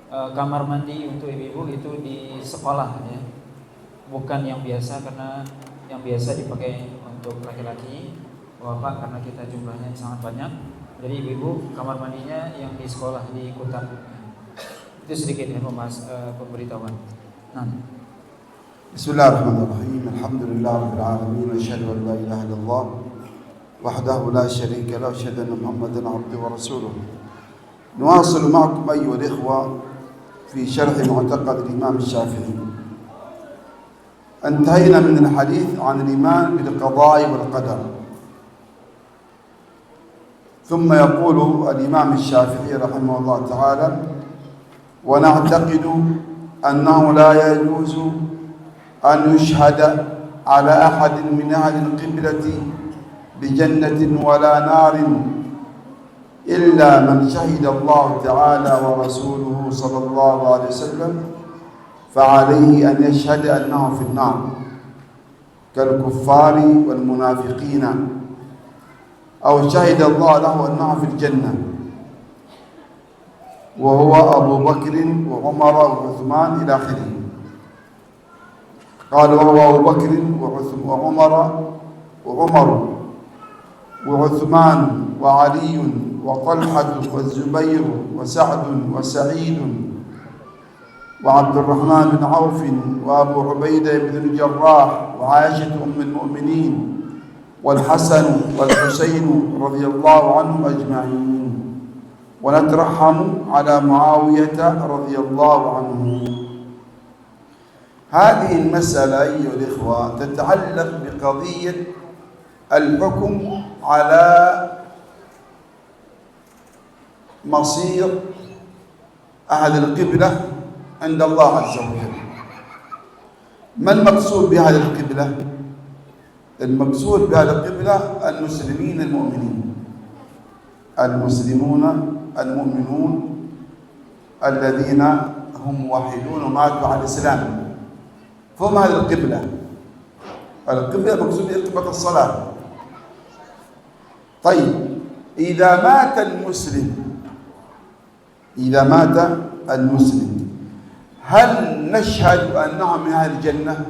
kamar mandi untuk ibu-ibu itu di sekolah ya, bukan yang biasa, karena yang biasa dipakai untuk laki-laki, bapak, karena kita jumlahnya sangat banyak. Jadi ibu-ibu kamar mandinya yang di sekolah, di Kuta. Itu sedikit ya pemberitahuan. Nah. Bismillahirrahmanirrahim. Alhamdulillahirabbil alamin wa asyhadu an la ilaha illallah wahdahu la syarika lahu wa asyhadu anna Muhammadan abduhu wa rasuluh. نواصل معكم أيها الإخوة في شرح معتقد الإمام الشافعي. انتهينا من الحديث عن الإيمان بالقضاء والقدر، ثم يقول الإمام الشافعي رحمه الله تعالى: ونعتقد أنه لا يجوز أن يشهد على أحد من أهل القبلة بجنة ولا نار إلا من شهد الله تعالى ورسوله صلى الله عليه وسلم فعليه أن يشهد أنه في النار كالكفار والمنافقين، أو شهد الله له أنه في الجنة وهو أبو بكر وعمر وعثمان إلى آخره. قال وهو أبو بكر وعمر وعثمان وعلي وطلحة والزبير وسعد وسعيد وعبد الرحمن بن عوف وأبو عبيدة بن الجراح وعائشة أم المؤمنين والحسن والحسين رضي الله عنهم أجمعين، ونترحم على معاوية رضي الله عنه. هذه المسألة أيها الإخوة تتعلق بقضية الحكم على مصير أهل القبلة عند الله عز وجل. ما المقصود بهذه القبلة؟ المقصود بهذه القبلة المسلمين المؤمنين، المسلمون المؤمنون الذين هم موحدون وماتوا على الإسلام، فهم هذه القبلة. القبلة مقصود بها قبلة الصلاة. طيب، إذا مات المسلم هل نشهد أنهم من أهل الجنة؟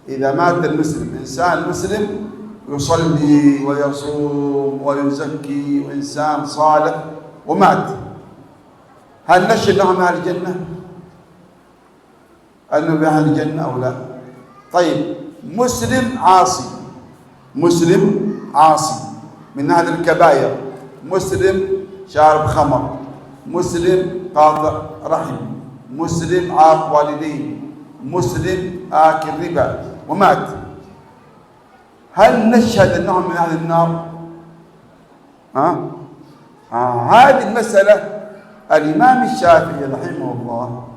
إذا مات المسلم، إنسان مسلم يصلي ويصوم ويزكي وإنسان صالح ومات، هل نشهد أنهم من أهل الجنة؟ أنه من أهل الجنة أو لا؟ طيب، مسلم عاصي من أهل الكبائر، مسلم شارب خمر، مسلم قاطع رحم، مسلم عاق والدين، مسلم آكل ربا ومات، هل نشهد أنهم من أهل النار؟ هذه المسألة الإمام الشافعي رحمه الله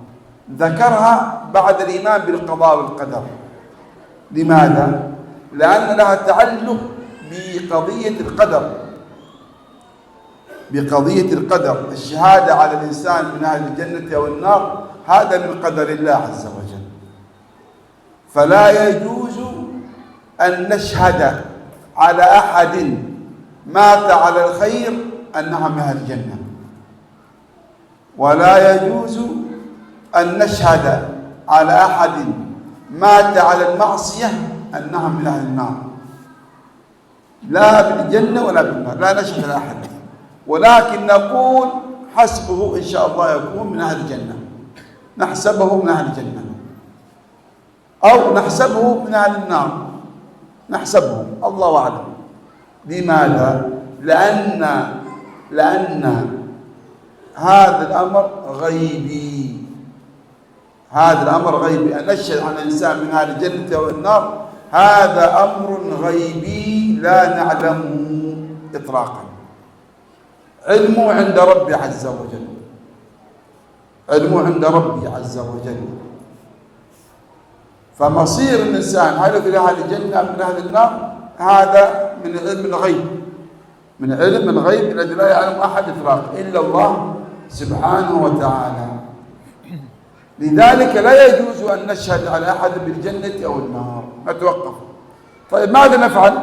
ذكرها بعد الإيمان بالقضاء والقدر. لماذا؟ لأن لها تعلق بقضية القدر. الشهادة على الإنسان من أهل الجنة أو النار هذا من قدر الله عز وجل، فلا يجوز أن نشهد على أحد مات على الخير أنه من أهل الجنة، ولا يجوز أن نشهد على أحد مات على المعصية أنه من أهل النار، لا بالجنة ولا بالنار، لا نشهد على أحد، ولكن نقول حسبه إن شاء الله يكون من أهل الجنة، نحسبه من أهل الجنة، أو نحسبه من أهل النار، نحسبه، الله أعلم. لماذا؟ لأن هذا الأمر غيبي، أن نشهد عن الإنسان من أهل الجنة والنار هذا أمر غيبي لا نعلمه إطلاقا، علمه عند ربي عز وجل، فمصير الإنسان هل في أهل الجنة من أهل النار هذا من علم الغيب الذي لا يعلم أحد إطلاقا إلا الله سبحانه وتعالى. لذلك لا يجوز أن نشهد على أحد بالجنة أو النار، نتوقف. طيب، ماذا نفعل؟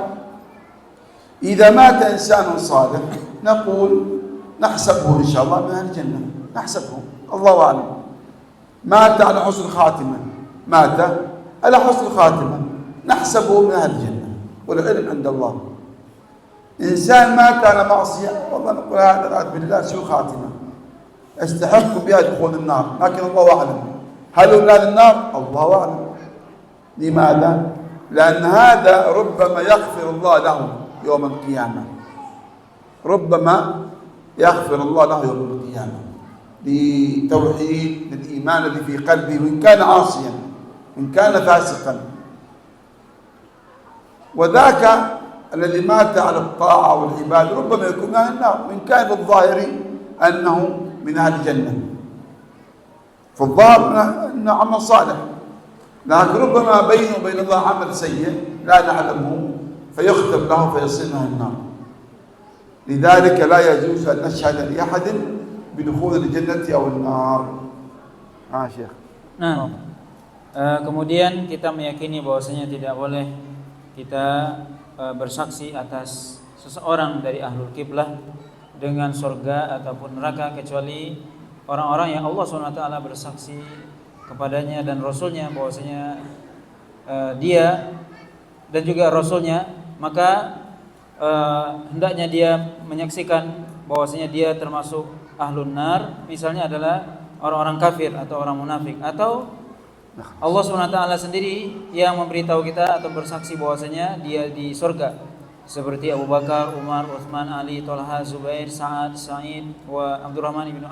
إذا مات إنسان صالح نحسبه إن شاء الله من أهل الجنة، نحسبه، الله أعلم. مات على حسن خاتمة، مات على حسن خاتمة، نحسبه من أهل الجنة، والعلم عند الله. إنسان مات على معصية، والله نقول هذا العياذ بالله سوء خاتمة، يستحق بها دخول النار، لكن الله أعلم. هل هو من أهل النار؟ الله أعلم. لماذا؟ لأن هذا ربما يغفر الله له يوم القيامة، ربما يغفر الله له يوم القيامة لتوحيد، للإيمان الذي في قلبه، وإن كان عاصيا، إن كان فاسقا. وذاك الذي مات على الطاعة والعباد ربما يكون من أهل النار، وإن كان في الظاهر أنه من أهل الجنة، في الظاهر أنه عمل صالح، لكن ربما بينه وبين الله عمل سيء لا نعلمه فيختم له فيصير من أهل النار. لذلك لا يجوز أن نشهد لأحد بدخول الجنة أو النار. Syekh. Nah, kemudian kita meyakini bahwasanya tidak boleh kita bersaksi atas seseorang dari ahlul kiblah dengan surga ataupun neraka kecuali orang-orang yang Allah SWT bersaksi kepadanya dan Rasulnya bahwasanya dia dan juga Rasulnya, maka hendaknya dia menyaksikan bahwasanya dia termasuk ahlun nar, misalnya adalah orang-orang kafir atau orang munafik, atau Allah SWT sendiri yang memberitahu kita atau bersaksi bahwasanya dia di surga, seperti Abu Bakar, Umar, Utsman, Ali, Thalha, Zubair, Sa'ad, Sa'id, wa Abdurrahman ibnu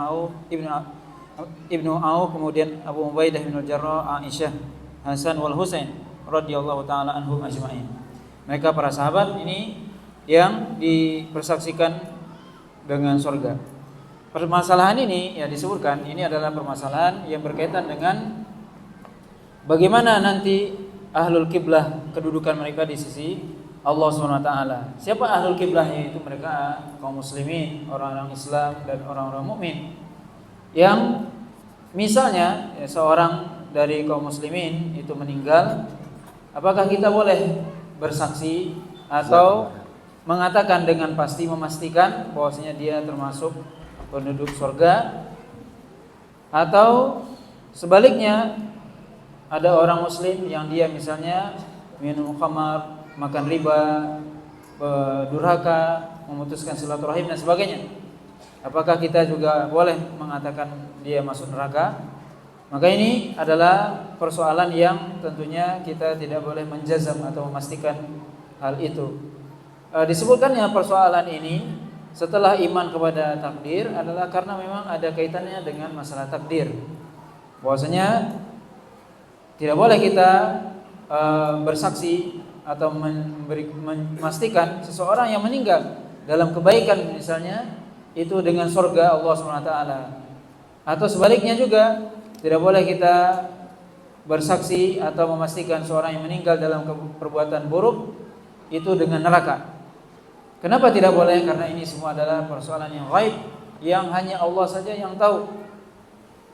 Auf, kemudian Abu Ubaidah bin Jarrah, Aisyah, Hasan wal Husain radhiyallahu taala anhum ajma'in. Mereka para sahabat ini yang dipersaksikan dengan surga. Permasalahan ini ya disebutkan ini adalah permasalahan yang berkaitan dengan bagaimana nanti ahlul kiblah kedudukan mereka di sisi Allah SWT. Siapa ahlul kiblah? Yaitu mereka kaum muslimin, orang-orang Islam dan orang-orang mukmin. Yang misalnya ya, seorang dari kaum muslimin itu meninggal, apakah kita boleh bersaksi atau mengatakan dengan pasti memastikan bahwasanya dia termasuk penduduk surga, atau sebaliknya ada orang muslim yang dia misalnya minum khamar, makan riba, durhaka, memutuskan silaturahim dan sebagainya, apakah kita juga boleh mengatakan dia masuk neraka? Maka ini adalah persoalan yang tentunya kita tidak boleh menjazam atau memastikan hal itu. Disebutkannya persoalan ini setelah iman kepada takdir adalah karena memang ada kaitannya dengan masalah takdir. Bahwasanya tidak boleh kita bersaksi atau memastikan seseorang yang meninggal dalam kebaikan misalnya itu dengan surga Allah SWT. Atau sebaliknya juga tidak boleh kita bersaksi atau memastikan seorang yang meninggal dalam perbuatan buruk itu dengan neraka. Kenapa tidak boleh? Karena ini semua adalah persoalan yang gaib, yang hanya Allah saja yang tahu.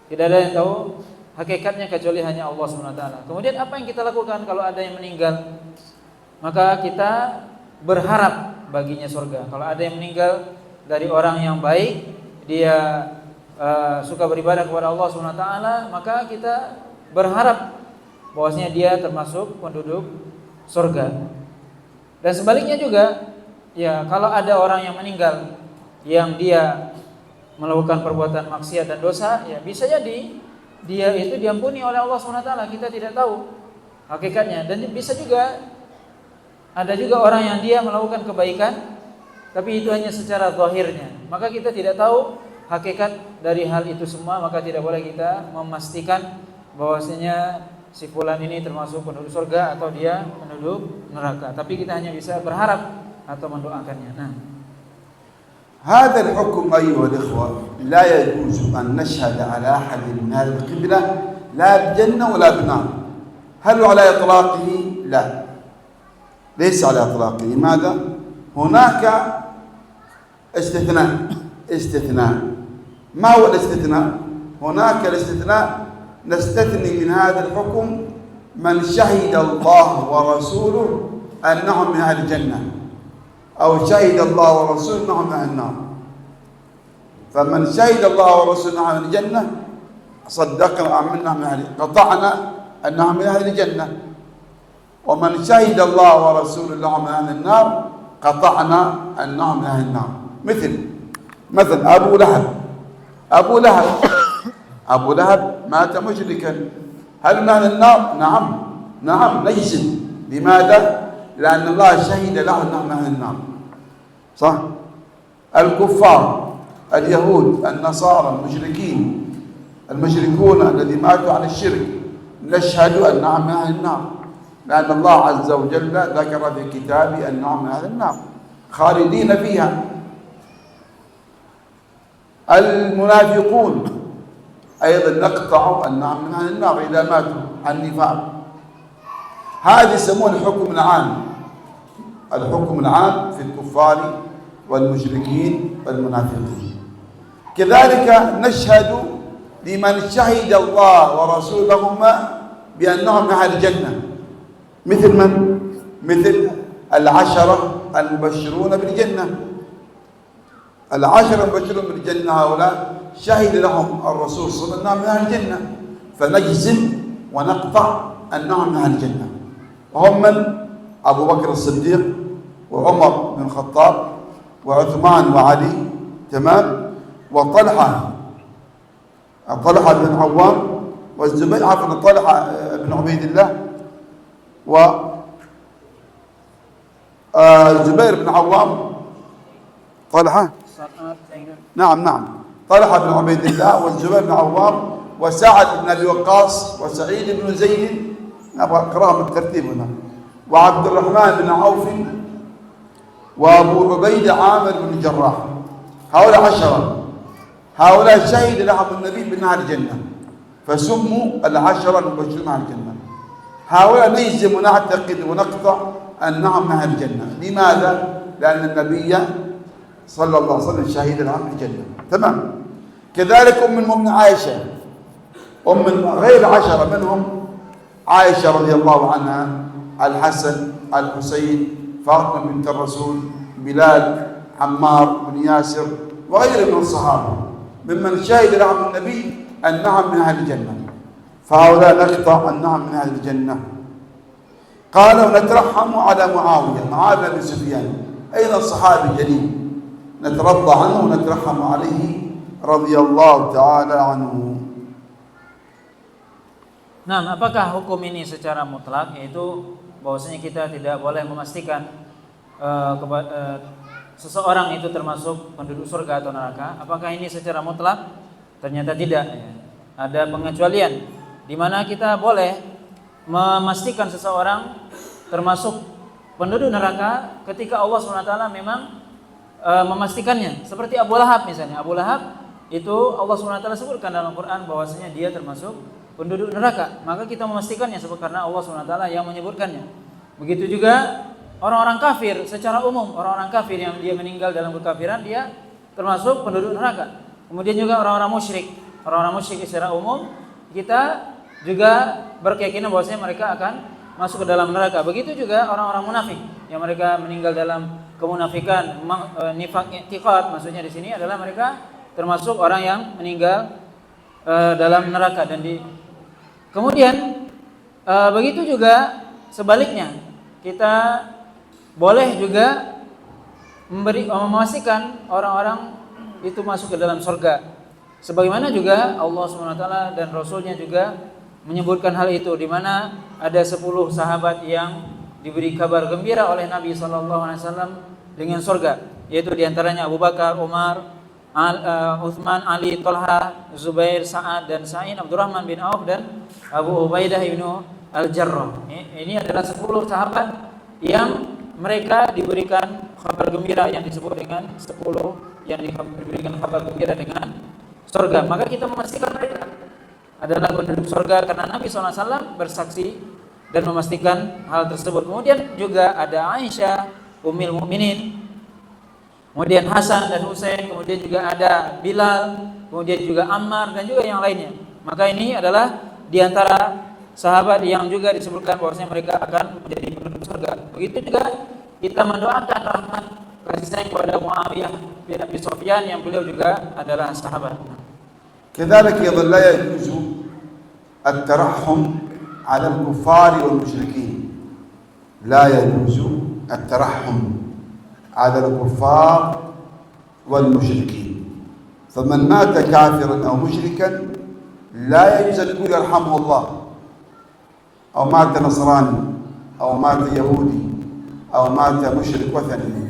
Tidak ada yang tahu hakikatnya kecuali hanya Allah SWT. Kemudian apa yang kita lakukan kalau ada yang meninggal? Maka kita berharap baginya surga. Kalau ada yang meninggal dari orang yang baik, dia suka beribadah kepada Allah SWT, maka kita berharap bahwasanya dia termasuk penduduk surga. Dan sebaliknya juga, ya kalau ada orang yang meninggal yang dia melakukan perbuatan maksiat dan dosa, ya bisa jadi dia itu diampuni oleh Allah SWT, kita tidak tahu hakikatnya. Dan bisa juga ada juga orang yang dia melakukan kebaikan tapi itu hanya secara zahirnya, maka kita tidak tahu hakikat dari hal itu semua. Maka tidak boleh kita memastikan bahwasanya si fulan ini termasuk penduduk surga atau dia penduduk neraka, tapi kita hanya bisa berharap atau mendoakannya. Nah, هذا الحكم أيها الإخوة لا يجوز أن نشهد على أحد من هذه القبلة لا بجنة ولا بنار. هل على إطلاقه؟ لا، ليس على إطلاقه. لماذا؟ هناك استثناء. ما هو الاستثناء؟ هناك الاستثناء نستثني من هذا الحكم من شهد الله ورسوله أنهم من أهل الجنة، أو شهد الله ورسوله أنهم من أهل النار. فمن شهد الله ورسوله من الجنة صدقنا وآمنا من أهل، قطعنا أنهم من أهل الجنة. ومن شهد الله ورسوله من أهل النار قطعنا أنهم من أهل النار. مثل أبو لهب مات مشركا، هل من أهل النار؟ نعم نجزم. لماذا؟ لأن الله شهد له أنهم من أهل النار. صح؟ الكفار اليهود النصارى المشركون الذين ماتوا على الشرك نشهد أنهم من أهل النار، لأن الله عز وجل ذكر في كتابه أنهم من أهل النار خالدين فيها. المنافقون أيضا نقطع أنهم من أهل النار إذا ماتوا عن النفاق. هذا يسمون الحكم العام في الكفار والمشركين والمنافقين. كذلك نشهد لمن شهد الله ورسولهما بأنهم من أهل الجنة، مثل العشرة المبشرون بالجنة. العشرة المبشرون بالجنة هؤلاء شهد لهم الرسول صلى الله عليه وسلم أنهم من أهل الجنة، فنجزم ونقطع أنهم من أهل الجنة. وهم من؟ أبو بكر الصديق وعمر بن الخطاب وعثمان وعلي، تمام، وطلحة بن عوام والزبير، طلحة بن عبيد الله وزبير بن عوام، طلحة نعم طلحة بن عبيد الله والزبير بن عوام وسعد بن أبي وقاص وسعيد بن زيد، أبغى أقرأهم بالترتيب هنا، وعبد الرحمن بن عوف وأبو عبيدة عامر بن الجراح. هؤلاء 10، هؤلاء شهد لهم النبي بأنهم الجنة، فسموا العشرة المبشرون مع الجنة. هؤلاء نجزم ونعتقد ونقطع أنهم من أهل الجنة. لماذا؟ لأن النبي صلى الله عليه وسلم شهد لهم الجنة، تمام. كذلك أم المؤمنين عائشة، غير 10 منهم عائشة رضي الله عنها، الحسن، الحسين، فاطمة بنت الرسول، بلال، عمار بن ياسر وغيرهم من الصحابة ممن شهد لهم النبي أنهم من أهل الجنة، فهؤلاء نقطع أنهم من أهل الجنة. قالوا نترحم على معاوية بن سفيان، أيضا صحابي جليل، نترضى عنه ونترحم عليه رضي الله تعالى عنه. Nah, apakah hukum ini secara mutlak, yaitu bahwasanya kita tidak boleh memastikan seseorang itu termasuk penduduk surga atau neraka? Apakah ini secara mutlak? Ternyata tidak. Ada pengecualian di mana kita boleh memastikan seseorang termasuk penduduk neraka ketika Allah SWT memang memastikannya. Seperti Abu Lahab misalnya. Abu Lahab itu Allah SWT sebutkan dalam Quran bahwasanya dia termasuk penduduk neraka. Maka kita memastikannya karena Allah SWT yang menyebutkannya. Begitu juga orang-orang kafir secara umum, orang-orang kafir yang dia meninggal dalam kekafiran, dia termasuk penduduk neraka. Kemudian juga orang-orang musyrik secara umum, kita juga berkeyakinan bahwasanya mereka akan masuk ke dalam neraka. Begitu juga orang-orang munafik yang mereka meninggal dalam kemunafikan, nifaq i'tiqad, maksudnya di sini adalah mereka termasuk orang yang meninggal dalam neraka. Kemudian begitu juga sebaliknya, kita boleh juga memastikan orang-orang itu masuk ke dalam surga. Sebagaimana juga Allah SWT dan Rasulnya juga menyebutkan hal itu, di mana ada 10 sahabat yang diberi kabar gembira oleh Nabi SAW dengan surga, yaitu diantaranya Abu Bakar, Umar, Uthman, Ali, Talha, Zubair, Sa'ad dan Sa'id, Abdurrahman bin Auf dan Abu Ubaidah ibnu Al-Jarrah. Ini adalah 10 sahabat yang mereka diberikan kabar gembira yang disebut dengan 10 yang diberikan kabar gembira dengan surga. Maka kita memastikan mereka adalah penduduk surga karena Nabi SAW bersaksi dan memastikan hal tersebut. Kemudian juga ada Aisyah, Ummul Mukminin, kemudian Hasan dan Husain, kemudian juga ada Bilal, kemudian juga Ammar dan juga yang lainnya. Maka ini adalah diantara sahabat yang juga disebutkan bahwasanya mereka akan menjadi penduduk surga. Begitu juga kita mendoakan rahmat kasih sayang kepada Muawiyah bin Abi Sufyan yang beliau juga adalah sahabat. كذلك أيضا لا يجوز الترحم على الكفار والمشركين. لا يجوز الترحم على الكفار والمشركين. فمن مات كافرا أو مشركا لا يجوز أن تقول يرحمه الله، أو مات نصراني أو مات يهودي أو مات مشرك وثني،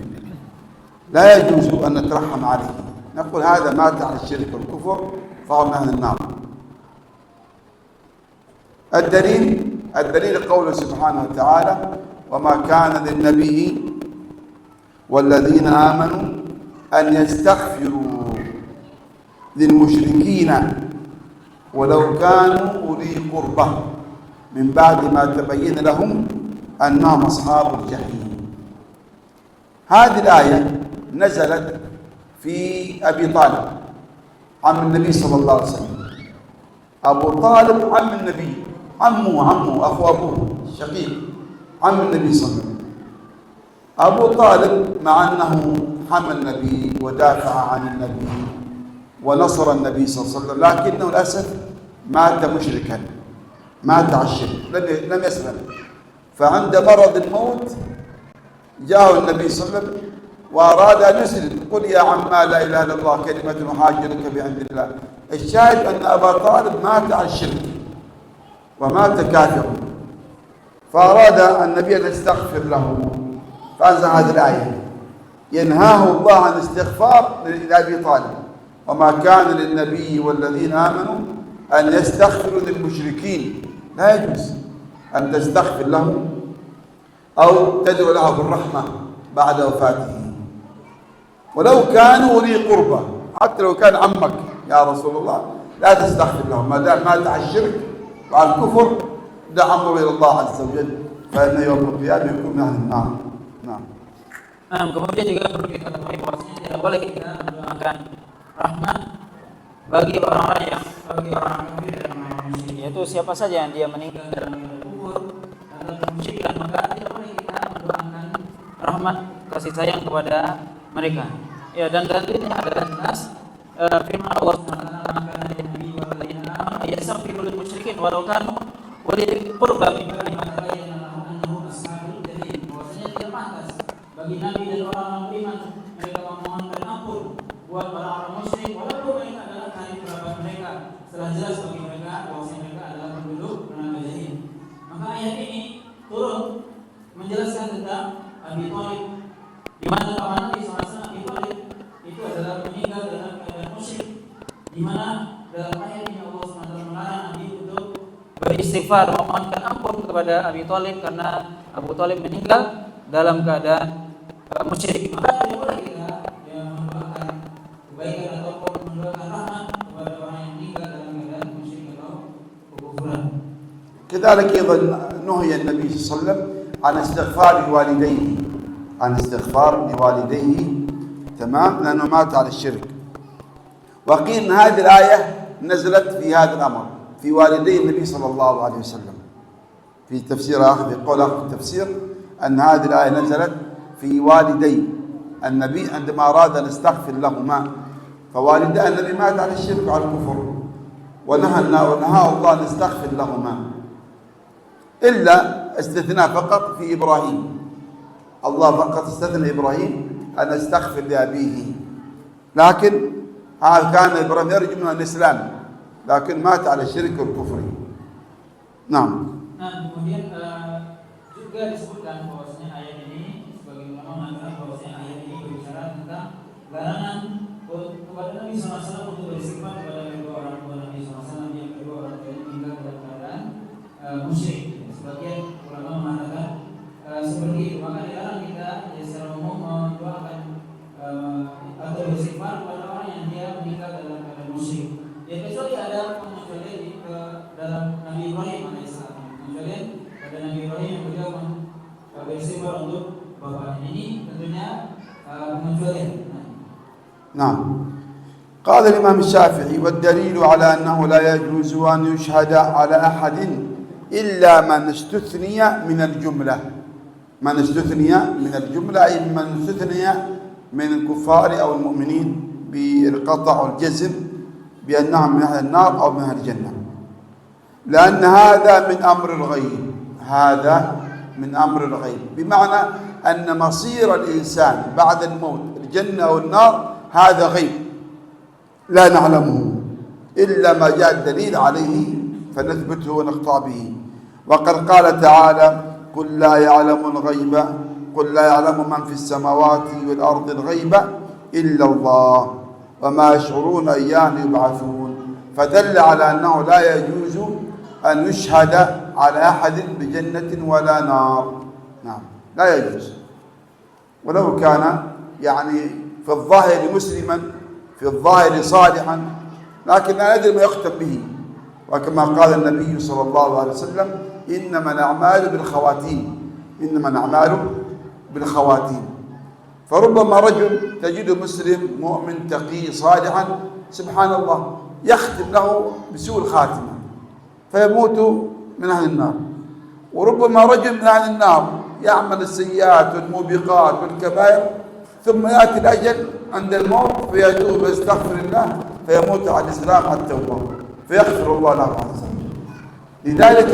لا يجوز أن نترحم عليه، نقول هذا مات على الشرك والكفر فهو من أهل النار. الدليل قوله سبحانه وتعالى: وما كان للنبي والذين آمنوا أن يستغفروا للمشركين ولو كانوا أولي قربى من بعد ما تبين لهم أنهم أصحاب الجحيم. هذه الآية نزلت في أبي طالب عم النبي صلى الله عليه وسلم. أبو طالب عم النبي، عمه أخو أبوه شقيق، عم النبي صلى الله عليه وسلم. أبو طالب مع أنه حمى النبي ودافع عن النبي ونصر النبي صلى الله عليه وسلم، لكنه للأسف مات مشركا، مات على الشرك، لم يسلم. فعند مرض الموت جاءه النبي صلى الله عليه وسلم وأراد أن يسلم، قل يا عما لا إله إلا الله كلمة أحاجلك بعند الله. الشاهد أن أبا طالب مات على الشرك ومات كافرا، فأراد النبي أن يستغفر له، فأنزل هذه الآية ينهاه الله عن الاستغفار لأبي طالب: وما كان للنبي والذين آمنوا أن يستغفروا للمشركين. لا يجوز أن تستغفر له أو تدعو له بالرحمة بعد وفاته، ولو كانوا أولي قربى، حتى لو كان عمك يا رسول الله لا تستغفر له، ما دام مات على الشرك وعلى الكفر دع أمره إلى الله عز وجل، فإن يوم القيامة يكون من أهل النار. نعم. Kemudian juga perlu kita ketahui bahwasanya tidak boleh kita mendoakan rahmat bagi orang-orang yang kafir dan orang musyrik, yaitu siapa saja yang dia meninggal dalam keadaan kufur atau kemusyrikan, maka tidak boleh kita mendoakan rahmat kasih sayang kepada mereka. Ya, dan dalilnya adalah jelas firman Allah SWT: "Maka Nabi walladzina amanu yastaghfiru lil musyrikin walau kanu uli qurba min ba'di ma tabayyana lahum annahum ashabul jahim." Bahwasanya tidak pantas bagi Nabi dan orang-orang beriman mereka memohonkan ampun buat orang-orang musyrik walaupun mereka adalah karib kerabat mereka, setelah jelas bagi mereka bahwasanya mereka adalah penduduk neraka jahim. Maka ayat ini turun menjelaskan tentang Abi Thalib, di mana paman Nabi SAW Abi Thalib itu adalah meninggal dalam keadaan musyrik, di mana dalam ayat ini Allah SWT melarang Nabi untuk beristighfar, memohonkan ampun kepada Abi Thalib karena Abu Thalib meninggal dalam keadaan musyrik. Maka tidak boleh kita mendoakan kebaikan ataupun mendoakan rahmat kepada orang yang meninggal dalam keadaan musyrik atau kekufuran. كذلك أيضا نهي النبي صلى الله عليه وسلم عن استغفار لوالديه، تمام، لأنه مات على الشرك. وقيل أن هذه الآية نزلت في هذا الأمر في والدي النبي صلى الله عليه وسلم. في تفسير في قول التفسير أن هذه الآية نزلت في والدي النبي عندما أراد أن يستغفر لهما، فوالدي النبي مات على الشرك وعلى الكفر، ونهى الله أن نستغفر لهما، إلا استثناء فقط في إبراهيم. الله فقط استثنى إبراهيم أن يستغفر لأبيه، لكن كان إبراهيم يرجو منه الإسلام، لكن مات على الشرك والكفر. نعم. Kemudian juga disebutkan bahwasanya ayat ini sebagai ulama mengatakan bahwasanya ayat ini berbicara tentang larangan kepada Nabi SAW untuk beristighfar kepada kedua orang tua Nabi SAW yang kedua orang tua meninggal dalam keadaan musyrik. Sebagian ulama mengatakan seperti itu, maka dilarang kita secara umum mendoakan atau beristighfar kepada orang yang dia meninggal dalam keadaan musyrik. Ya, kecuali ada pengecualian di dalam Nabi Ibrahim alaihissalam. Pengecualian pada Nabi Ibrahim yang beliau beristighfar untuk bapaknya. Ini tentunya pengecualian. نعم. قال الإمام الشافعي: والدليل على أنه لا يجوز أن يشهد على أحد إلا من استثني من الجملة. من استثني من الجملة أي من استثني من الكفار أو المؤمنين بالقطع والجزم بأنهم من أهل النار أو من أهل الجنة، لأن هذا من أمر الغيب، هذا من أمر الغيب، بمعنى أن مصير الإنسان بعد الموت الجنة أو النار هذا غيب لا نعلمه إلا ما جاء الدليل عليه فنثبته ونقطع به. وقد قال تعالى: قل لا يعلم الغيب، قل لا يعلم من في السماوات والأرض الغيب إلا الله وما يشعرون أيان يبعثون. فدل على أنه لا يجوز أن يشهد على أحد بجنة ولا نار. نعم، لا يجوز، ولو كان يعني في الظاهر مسلما، في الظاهر صالحا، لكن لا ندري ما يختم به. وكما قال النبي صلى الله عليه وسلم: إنما الأعمال بالخواتيم، إنما الأعمال بالخواتيم. فربما رجل تجده مسلم مؤمن تقي صالحا، سبحان الله، يختم له بسوء الخاتمة فيموت من أهل النار. وربما رجل من أهل النار يعمل السيئات والموبقات والكبائر، ثم يأتي الأجل عند الموت فيتوب ويستغفر الله فيموت على الإسلام على التوبة فيغفر الله له عز وجل. لذلك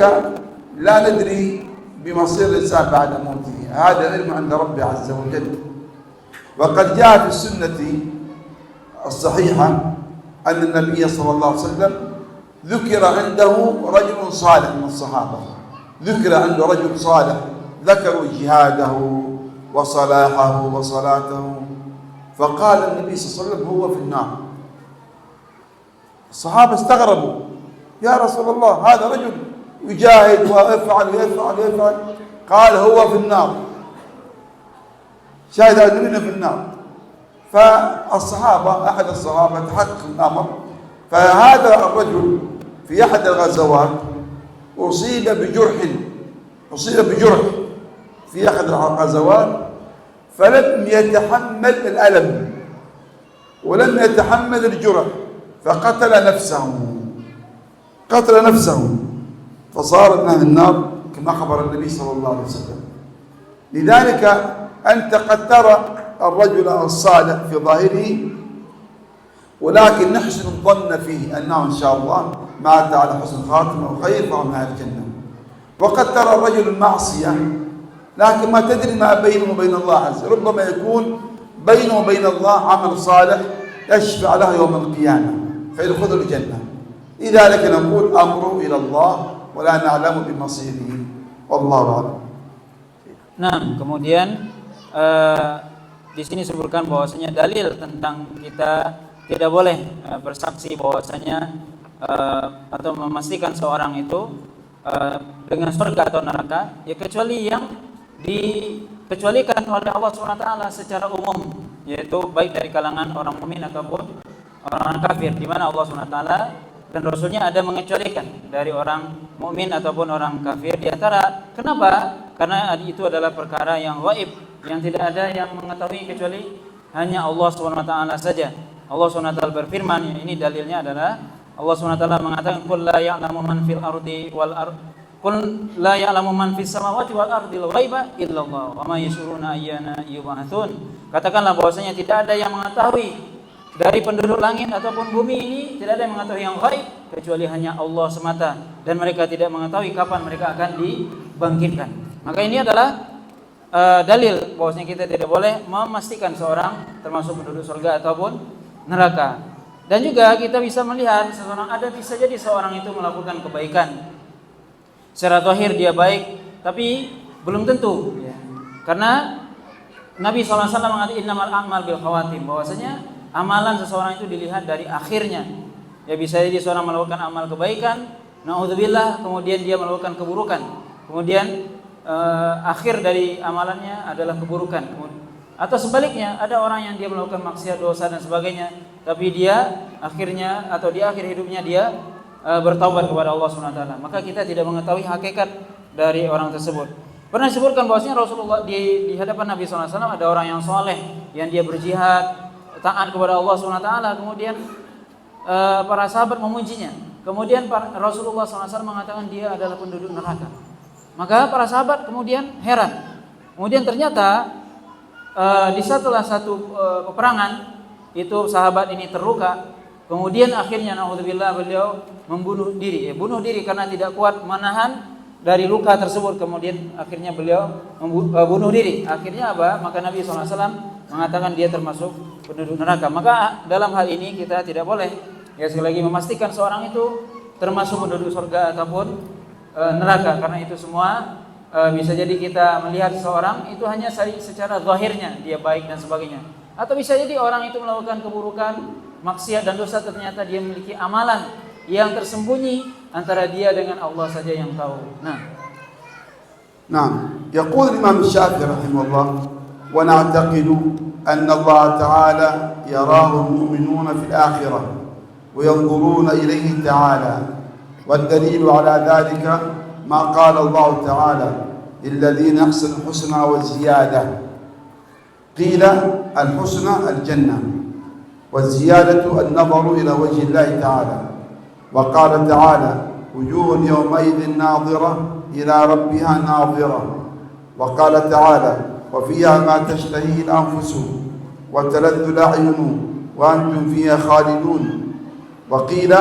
لا ندري بمصير الإنسان بعد موته، هذا علم عند ربي عز وجل. وقد جاء في السنة الصحيحة أن النبي صلى الله عليه وسلم ذكر عنده رجل صالح من الصحابة، ذكر عنده رجل صالح، ذكروا جهاده وصلاحه وصلاته، فقال النبي صلى الله عليه وسلم: هو في النار. الصحابة استغربوا: يا رسول الله، هذا رجل يجاهد ويفعل ويفعل ويفعل، قال: هو في النار، شاهد أننا في النار. فالصحابة، أحد الصحابة تحقق الأمر، فهذا الرجل في أحد الغزوات أصيب بجرح في أحد الغزوات، فلم يتحمل الألم ولم يتحمل الجرح فقتل نفسه فصار من أهل النار كما أخبر النبي صلى الله عليه وسلم. لذلك أنت قد ترى الرجل الصالح في ظاهره، ولكن نحسن الظن فيه أنه إن شاء الله مات على حسن خاتمة وخير فهو من أهل الجنة. وقد ترى الرجل المعصية لكن ما تدري ما بينه وبين الله عز وجل، ربما يكون بينه وبين الله عمل صالح يشفع له يوم القيامة فيدخل الجنة. لذلك نقول أمره إلى الله ولا نعلم بمصيره، والله أعلم. Nah, kemudian di sini disebutkan bahwasanya dalil tentang kita tidak boleh bersaksi bahwasanya atau memastikan seorang itu dengan surga atau neraka, ya kecuali yang dikecualikan oleh Allah SWT secara umum, yaitu baik dari kalangan orang mukmin ataupun orang kafir, di mana Allah SWT dan Rasulnya ada mengecualikan dari orang mukmin ataupun orang kafir di antara. Kenapa? Karena itu adalah perkara yang gaib, yang tidak ada yang mengetahui kecuali hanya Allah SWT saja. Allah SWT berfirman, ini dalilnya adalah Allah SWT mengatakan: "Qul la ya'lamu man fil ardi wal ard Qul la ya'lamu man fis samawati wal ardil ghaiba illallah wa ma yashuruna ayyana yub'atsun." Katakanlah bahwasanya tidak ada yang mengetahui dari penduduk langit ataupun bumi ini, tidak ada yang mengetahui yang gaib kecuali hanya Allah semata, dan mereka tidak mengetahui kapan mereka akan dibangkitkan. Maka ini adalah dalil bahwasanya kita tidak boleh memastikan seorang termasuk penduduk surga ataupun neraka. Dan juga kita bisa melihat seseorang, bisa jadi seorang itu melakukan kebaikan secara zahir dia baik, tapi belum tentu ya. Karena Nabi SAW mengatakan innamal a'mal bil khawatim, bahwasanya amalan seseorang itu dilihat dari akhirnya. Ya bisa jadi seorang melakukan amal kebaikan, naudzubillah, kemudian dia melakukan keburukan, kemudian akhir dari amalannya adalah keburukan. Atau sebaliknya, ada orang yang dia melakukan maksiat, dosa dan sebagainya, tapi dia akhirnya atau di akhir hidupnya dia bertaubat kepada Allah SWT. Maka kita tidak mengetahui hakikat dari orang tersebut. Pernah disebutkan bahwasanya Rasulullah di hadapan Nabi SAW ada orang yang soleh, yang dia berjihad, taat kepada Allah SWT. Kemudian para sahabat memujinya. Kemudian Rasulullah SAW mengatakan dia adalah penduduk neraka. Maka para sahabat kemudian heran. Kemudian ternyata di salah satu peperangan itu sahabat ini terluka, kemudian akhirnya naudzubillah beliau membunuh diri, bunuh diri karena tidak kuat menahan dari luka tersebut, kemudian akhirnya beliau bunuh diri. Akhirnya apa? Maka Nabi SAW mengatakan dia termasuk penduduk neraka. Maka dalam hal ini kita tidak boleh, ya sekali lagi, memastikan seorang itu termasuk penduduk surga ataupun neraka, karena itu semua bisa jadi kita melihat seorang itu hanya secara zahirnya dia baik dan sebagainya, atau bisa jadi orang itu melakukan keburukan, maksiat dan dosa, ternyata dia memiliki amalan yang tersembunyi antara dia dengan Allah saja yang tahu. نعم. يقول الإمام الشافعي رحمه الله: ونعتقد أن الله تعالى يراه المؤمنون في الآخرة وينظرون إليه تعالى، والدليل على ذلك ما قال الله تعالى: للذين أحسنوا الحسنى والزيادة. قيل الحسنى الجنة، والزيادة النظر إلى وجه الله تعالى. وقال تعالى: وجوه يومئذ ناظرة إلى ربها ناظرة. وقال تعالى: وفيها ما تشتهي الأنفس وتلذ الأعين وأنتم فيها خالدون. وقيل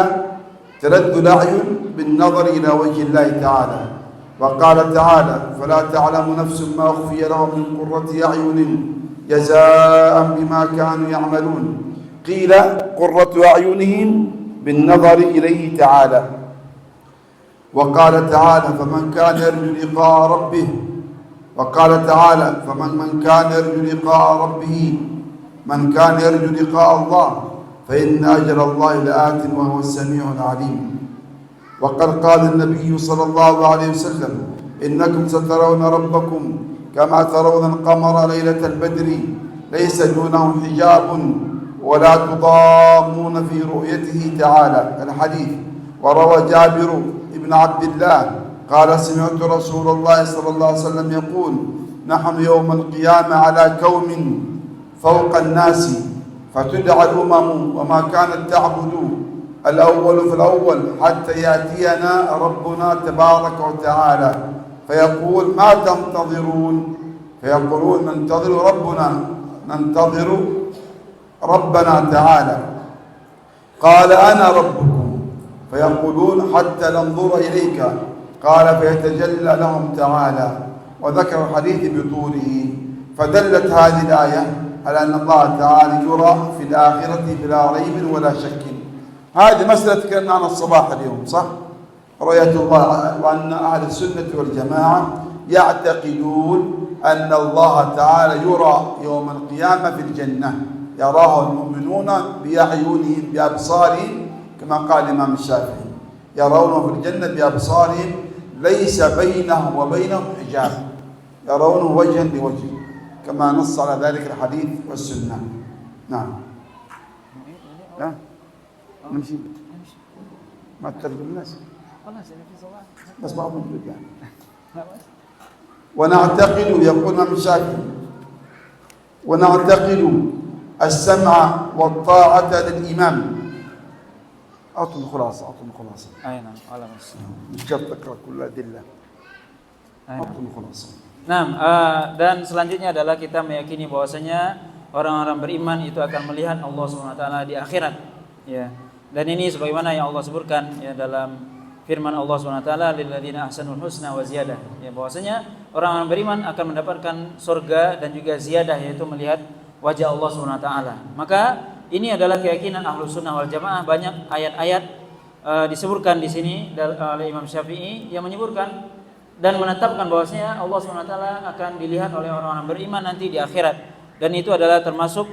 تلذ الأعين بالنظر إلى وجه الله تعالى. وقال تعالى: فلا تعلم نفس ما أخفي لهم من قرة أعين جزاء بما كانوا يعملون. قيل قرة أعينهم بالنظر إليه تعالى. وقال تعالى: فمن كان يرجو لقاء ربه. وقال تعالى: فمن كان يرجو لقاء ربه، من كان يرجو لقاء الله فإن أجل الله لآت وهو السميع العليم. وقد قال النبي صلى الله عليه وسلم: إنكم سترون ربكم كما ترون القمر ليلة البدر ليس دونه حجاب ولا تضامون في رؤيته تعالى. الحديث. وروى جابر بن عبد الله قال: سمعت رسول الله صلى الله عليه وسلم يقول: نحن يوم القيامة على كوم فوق الناس فتدعى الأمم وما كانت تعبد الأول في الأول حتى يأتينا ربنا تبارك وتعالى فيقول: ما تنتظرون؟ فيقولون: ننتظر ربنا تعالى. قال: أنا ربكم. فيقولون: حتى ننظر إليك. قال: فيتجلى لهم تعالى. وذكر الحديث بطوله. فدلت هذه الآية على أن الله تعالى يرى في الآخرة بلا ريب ولا شك. هذه مسألة تكلمنا عن الصباح اليوم، صح؟ رؤية الله، وأن أهل السنة والجماعة يعتقدون أن الله تعالى يرى يوم القيامة في الجنة، يراه المؤمنون بأعينهم بأبصارهم كما قال الإمام الشافعي، يرونه في الجنة بأبصارهم ليس بينهم وبينهم حجاب، يرونه وجها لوجه كما نص على ذلك الحديث والسنة. نعم. لا نمشي ما تترجم الناس بس بعض موجود يعني. ونعتقد، يقول الإمام الشافعي: ونعتقد السمع والطاعة للإمام. أعطوا الخلاصة. أين على مس. مش شرط تقرأ كل الأدلة. أعطوا الخلاصة. Dan selanjutnya adalah kita meyakini bahwasanya orang-orang beriman itu akan melihat Allah SWT di akhirat, ya. Dan ini sebagaimana yang Allah sebutkan, ya, dalam firman Allah SWT: lilladzina ahsanul husna wa ziyadah, ya, bahwasanya orang-orang beriman akan mendapatkan surga dan juga ziyadah, yaitu melihat wajah Allah SWT. Maka ini adalah keyakinan Ahlus Sunnah wal Jamaah. Banyak ayat-ayat disebutkan di sini oleh Imam Syafi'i yang menyebutkan dan menetapkan bahwasanya Allah SWT akan dilihat oleh orang-orang beriman nanti di akhirat, dan itu adalah termasuk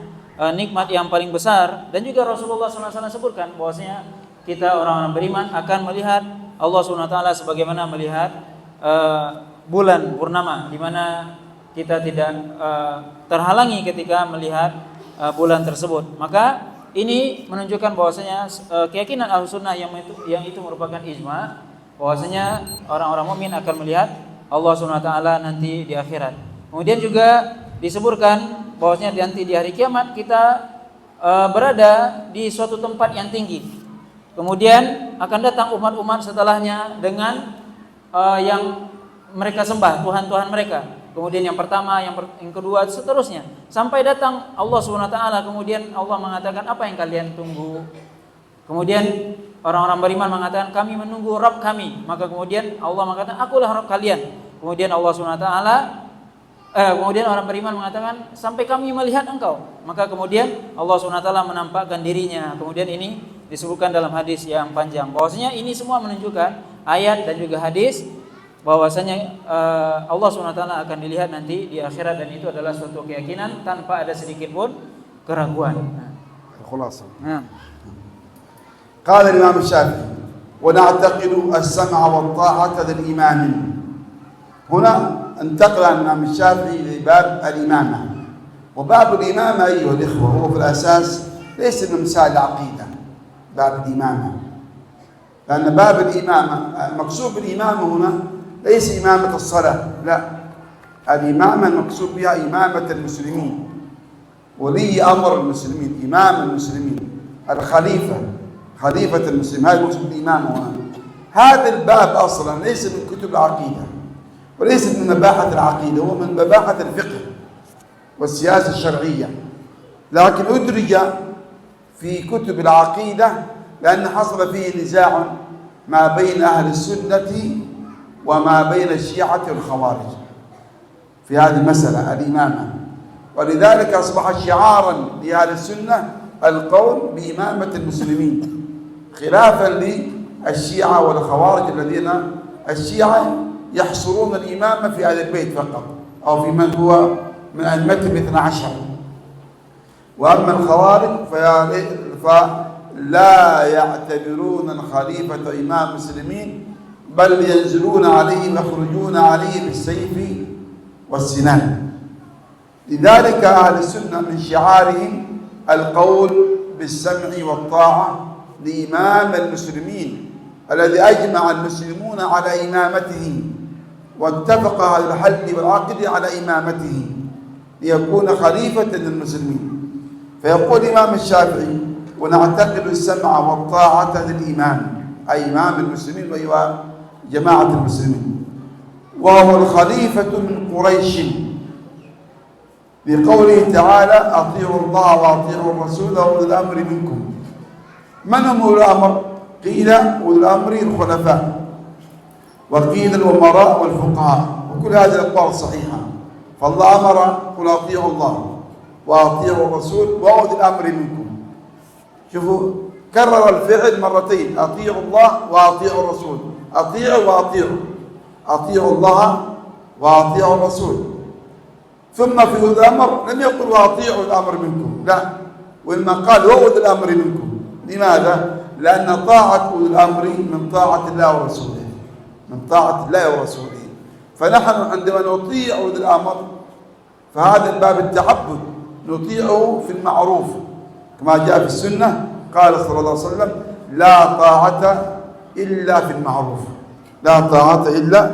nikmat yang paling besar. Dan juga Rasulullah SAW sebutkan bahwasanya kita orang-orang beriman akan melihat Allah SWT sebagaimana melihat bulan purnama, di mana kita tidak terhalangi ketika melihat bulan tersebut. Maka ini menunjukkan bahwasanya keyakinan Ahlus Sunnah yang itu merupakan ijma, bahwasanya orang-orang mukmin akan melihat Allah SWT nanti di akhirat. Kemudian juga disebutkan bahwasanya nanti di hari kiamat kita berada di suatu tempat yang tinggi. Kemudian akan datang umat-umat setelahnya dengan yang mereka sembah, Tuhan-Tuhan mereka. kemudian yang pertama, yang kedua, seterusnya sampai datang Allah Subhanahu wa taala. Kemudian Allah mengatakan, apa yang kalian tunggu? Kemudian orang-orang beriman mengatakan, kami menunggu Rabb kami. Maka kemudian Allah mengatakan, akulah Rabb kalian. Kemudian Allah Subhanahu wa taala kemudian orang beriman mengatakan, sampai kami melihat engkau. Maka kemudian Allah Subhanahu wa taala menampakkan dirinya. Kemudian ini disebutkan dalam hadis yang panjang. Bahwasanya ini semua menunjukkan ayat dan juga hadis bahwasanya Allah Subhanahu wa taala akan dilihat nanti di akhirat, dan itu adalah suatu keyakinan tanpa ada sedikit pun keraguan. خلاصة. Nah. قال الإمام الشافعي: ونعتقد السمع والطاعة للإمام. هنا انتقل الإمام الشافعي لباب الإمامة. وباب الإمامة أيها الإخوة هو في الأساس ليس من مسائل العقيدة، باب الإمامة، لأن باب الإمامة المقصود بالإمامة هنا ليس إمامة الصلاة، لا، الإمامة المقصود بها إمامة المسلمين، ولي أمر المسلمين، إمام المسلمين، الخليفة، خليفة المسلمين، هذا المقصود بالإمامة هنا. هذا الباب أصلا ليس من كتب العقيدة وليس من مباحث العقيدة، هو من مباحث الفقه والسياسة الشرعية، لكن أدرج في كتب العقيدة لأن حصل فيه نزاع ما بين أهل السنة وما بين الشيعة والخوارج في هذه المسألة الإمامة، ولذلك أصبح شعارا لأهل السنة القول بإمامة المسلمين، خلافا للشيعة والخوارج الذين الشيعة يحصرون الإمامة في أهل البيت فقط، أو في من هو من أئمتهم 12، وأما الخوارج فلا يعتبرون الخليفة إمام المسلمين، بل ينزلون عليه ويخرجون عليه بالسيف والسنان. لذلك أهل السنة من شعارهم القول بالسمع والطاعة لإمام المسلمين الذي أجمع المسلمون على إمامته، واتفق أهل الحل والعقد على إمامته ليكون خليفة للمسلمين. فيقول الإمام الشافعي: ونعتقد السمع والطاعة للإمام، أي إمام المسلمين وهو جماعة المسلمين، وهو الخليفة من قريش، لقوله تعالى: أطيعوا الله وأطيعوا الرسول وأولي الأمر منكم. من هم أولي الأمر؟ قيل أولي الأمر الخلفاء، وقيل الأمراء والفقهاء، وكل هذه الأقوال صحيحة. فالله أمر: قل أطيعوا الله وأطيعوا الرسول وأولي الأمر منكم. شوفوا، كرر الفعل مرتين: أطيعوا الله وأطيعوا الرسول، أطيعوا وأطيعوا، أطيعوا الله وأطيعوا الرسول. ثم في أولي الأمر لم يقل وأطيعوا الأمر منكم، لا، وإنما قال وأولي الأمر منكم. لماذا؟ لأن طاعة أولي الأمر من طاعة الله ورسوله، من طاعة الله ورسوله. فنحن عندما نطيع أولي الأمر فهذا الباب التعبد، نطيعه في المعروف كما جاء في السنة، قال صلى الله عليه وسلم: لا طاعة إلا في المعروف، لا طاعة إلا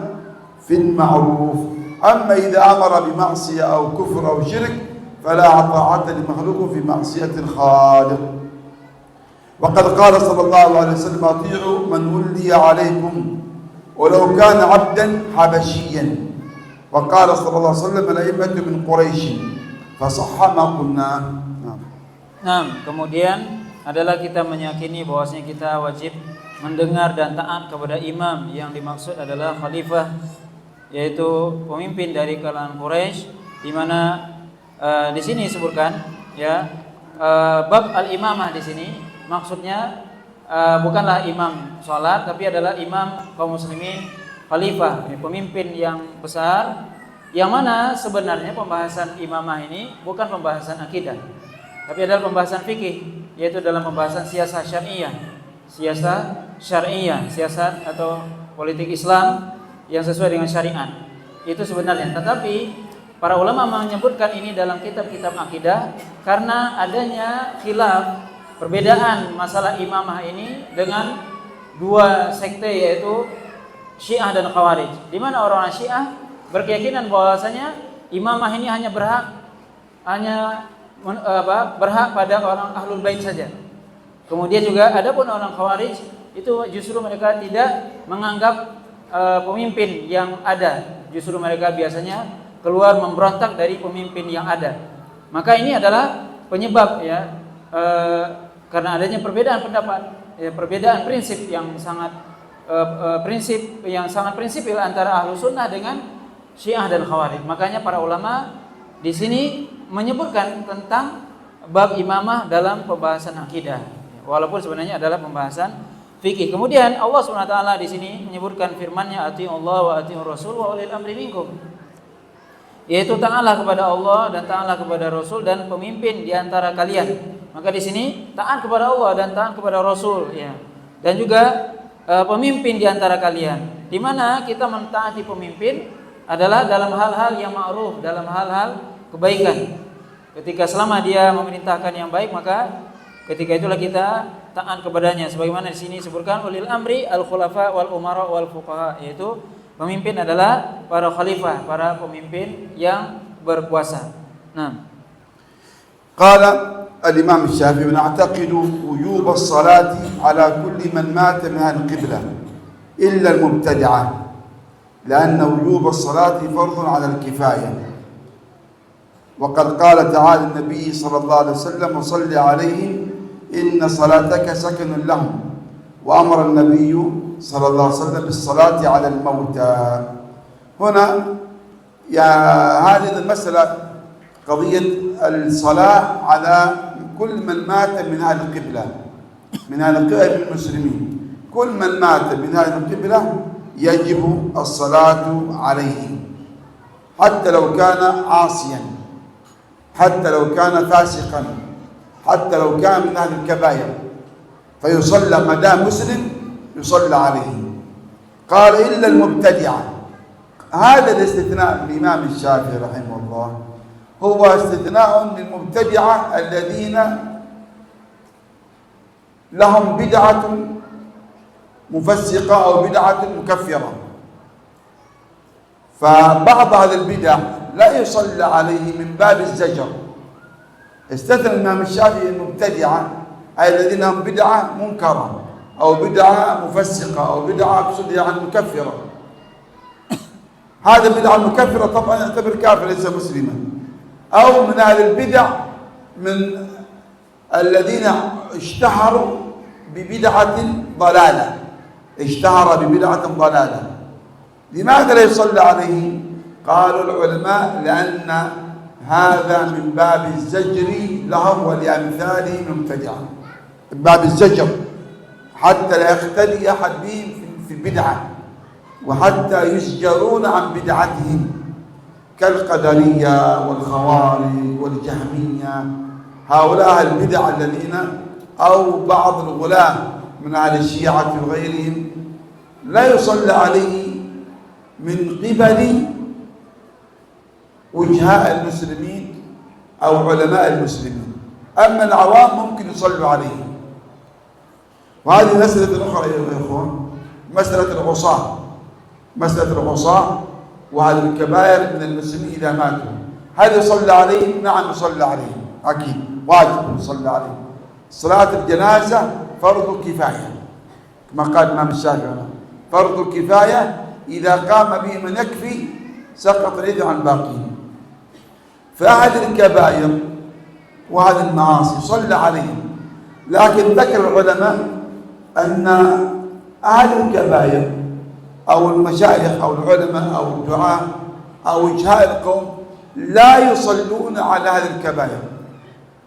في المعروف. أما إذا أمر بمعصية أو كفر أو شرك فلا طاعة لمخلوق في معصية الخالق. وقد قال صلى الله عليه وسلم: أطيعوا من ولي عليكم ولو كان عبدا حبشيا. وقال صلى الله عليه وسلم: الأئمة من قريش، فصح ما قلنا. Nah, kemudian adalah kita meyakini bahwasanya kita wajib mendengar dan taat kepada imam, yang dimaksud adalah khalifah, yaitu pemimpin dari kalangan Quraisy, di mana di sini disebutkan ya bab al-imamah di sini maksudnya bukanlah imam sholat, tapi adalah imam kaum muslimin, khalifah, pemimpin yang besar, yang mana sebenarnya pembahasan imamah ini bukan pembahasan akidah, tapi adalah pembahasan fikih, yaitu dalam pembahasan siasat syariah, siasat atau politik Islam yang sesuai dengan syariat. Itu sebenarnya. Tetapi para ulama menyebutkan ini dalam kitab-kitab akidah karena adanya khilaf, perbedaan masalah imamah ini dengan dua sekte, yaitu Syiah dan Khawarij. Di mana orang-orang Syiah berkeyakinan bahwasanya imamah ini hanya berhak pada orang Ahlul Bait saja. Kemudian juga adapun orang Khawarij itu justru mereka tidak menganggap pemimpin yang ada, justru mereka biasanya keluar memberontak dari pemimpin yang ada. Maka ini adalah penyebab ya, karena adanya perbedaan pendapat, ya, perbedaan prinsip yang sangat prinsipil antara Ahlus Sunnah dengan Syiah dan Khawarij. Makanya para ulama di sini menyebutkan tentang bab imamah dalam pembahasan akidah, walaupun sebenarnya adalah pembahasan fikih. Kemudian Allah SWT di sini menyebutkan firman-Nya, atiiullah wa atiiur rasul wa ulil amri minkum, yaitu taatlah kepada Allah dan taatlah kepada Rasul dan pemimpin di antara kalian. Maka di sini taat kepada Allah dan taat kepada Rasul, ya, dan juga pemimpin di antara kalian. Di mana kita mentaati pemimpin adalah dalam hal-hal yang ma'ruf, dalam hal-hal kebaikan. Ketika selama dia memerintahkan yang baik, maka ketika itulah kita taat kepadanya. Sebagaimana di sini disebutkan ulil amri al-khulafa wal umara wal fuqaha, yaitu pemimpin adalah para khalifah, para pemimpin yang berkuasa. Nah, qala al-Imam Syafi'i na'taqidu wujub as-salati ala kulli man mata min al-qiblah illa al-mubtadi'ah لأن وجوب الصلاة فرض على الكفاية وقد قال تعالى النبي صلى الله عليه وسلم وصل عليهم إن صلاتك سكن لهم وأمر النبي صلى الله عليه وسلم بالصلاة على الموتى. هنا يا هذه المسألة قضية الصلاة على كل من مات من أهل القبلة، من أهل القبلة المسلمين، كل من مات من أهل القبلة يجب الصلاة عليه حتى لو كان عاصيا، حتى لو كان فاسقا، حتى لو كان من أهل الكبائر، فيصلى ما دام مسلم يصلى عليه. قال إلا المبتدعة. هذا الاستثناء الإمام الشافعي رحمه الله هو استثناء للمبتدعة الذين لهم بدعة مفسقة أو بدعة مكفرة. فبعض هذه البدع لا يصلى عليه من باب الزجر. استثنى الإمام الشافعي المبتدعة أي الذين هم بدعة منكرة أو بدعة مفسقة أو بدعة أقصد يعني مكفرة. هذا بدعة مكفرة طبعا يعتبر كافر ليس مسلما. أو من أهل البدع من الذين اشتهروا ببدعة ضلالة، اشتهر ببدعة ضلالة. لماذا لا يصلى عليه؟ قالوا العلماء لأن هذا من باب الزجر لهم ولأمثالهم المبتدعة، من باب الزجر حتى لا يختلي أحد بهم في البدعة وحتى يزجرون عن بدعتهم كالقدرية والخوارج والجهمية، هؤلاء البدع الذين أو بعض الغلاة من أهل الشيعة وغيرهم لا يصلى عليه من قبل وجهاء المسلمين أو علماء المسلمين، أما العوام ممكن يصلوا عليه. وهذه مسألة أخرى يا إخوان، مسألة العصاة، مسألة العصاة وهذه الكبائر من المسلمين إذا ماتوا هل يصلى عليهم؟ نعم يصلى عليهم أكيد، واجب يصلى عليهم. صلاة الجنازة فرض كفاية كما قال الإمام الشافعي، فرض الكفاية إذا قام به من يكفي سقط اليد عن باقين. فهذه الكبائر وهذه المعاصي صلى عليهم، لكن ذكر العلماء أن أهل الكبائر أو المشايخ أو العلماء أو الدعاة أو وجهاء القوم لا يصلون على أهل الكبائر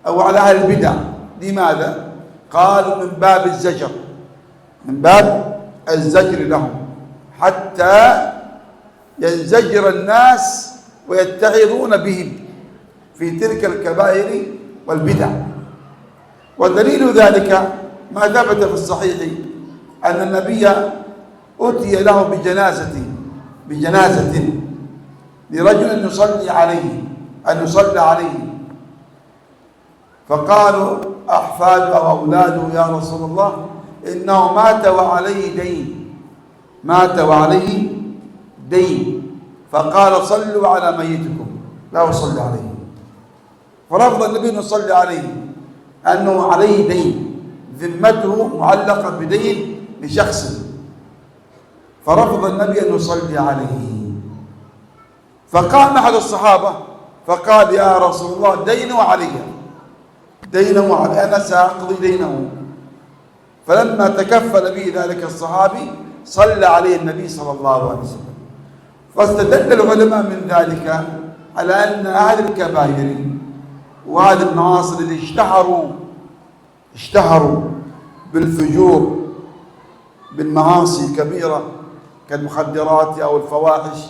أو على أهل البدع. لماذا؟ قالوا من باب الزجر، من باب الزجر لهم حتى ينزجر الناس ويتعظون بهم في تلك الكبائر والبدع. ودليل ذلك ما ثبت في الصحيح أن النبي أتي له بجنازة لرجل يصلي عليه، أن يصلى عليه، فقالوا أحفاده أو أولاده يا رسول الله إنه مات وعليه دين، مات وعليه دين، فقال صلوا على ميتكم لا أصلي عليه. فرفض النبي أن يصلي عليه أنه عليه دين، ذمته معلقة بدين لشخص، فرفض النبي أن يصلي عليه. فقام أحد الصحابة فقال يا رسول الله دينه علي، دينه علي، أنا سأقضي دينه. فلما تكفل به ذلك الصحابي صلى عليه النبي صلى الله عليه وسلم. فاستدل العلماء من ذلك على أن أهل الكبائر وأهل المعاصي اللي اشتهروا بالفجور بالمعاصي الكبيرة كالمخدرات أو الفواحش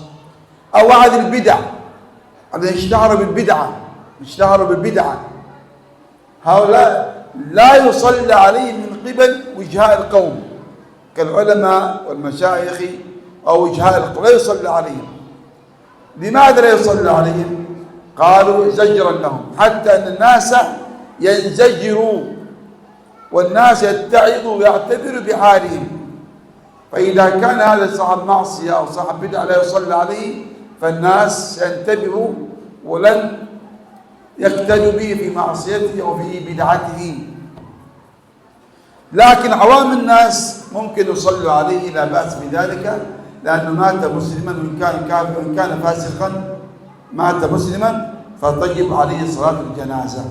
أو أهل البدع الذين اشتهروا بالبدعة هؤلاء لا يصلى عليهم من قبل وجهاء القوم كالعلماء والمشايخ أو وجهاء القوم، لا يصلى عليهم. لماذا لا يصلى عليهم؟ قالوا زجرا لهم، حتى أن الناس ينزجروا والناس يتعظوا ويعتبروا بحالهم. فإذا كان هذا صاحب معصية أو صاحب بدعة لا يصلى عليه فالناس سينتبهوا ولن يقتدوا به في معصيته أو في بدعته. لكن عوام الناس ممكن يصلوا عليه لا بأس بذلك، لأنه مات مسلما وإن كان كافرا وإن كان فاسقا مات مسلما فتجب عليه صلاة الجنازة.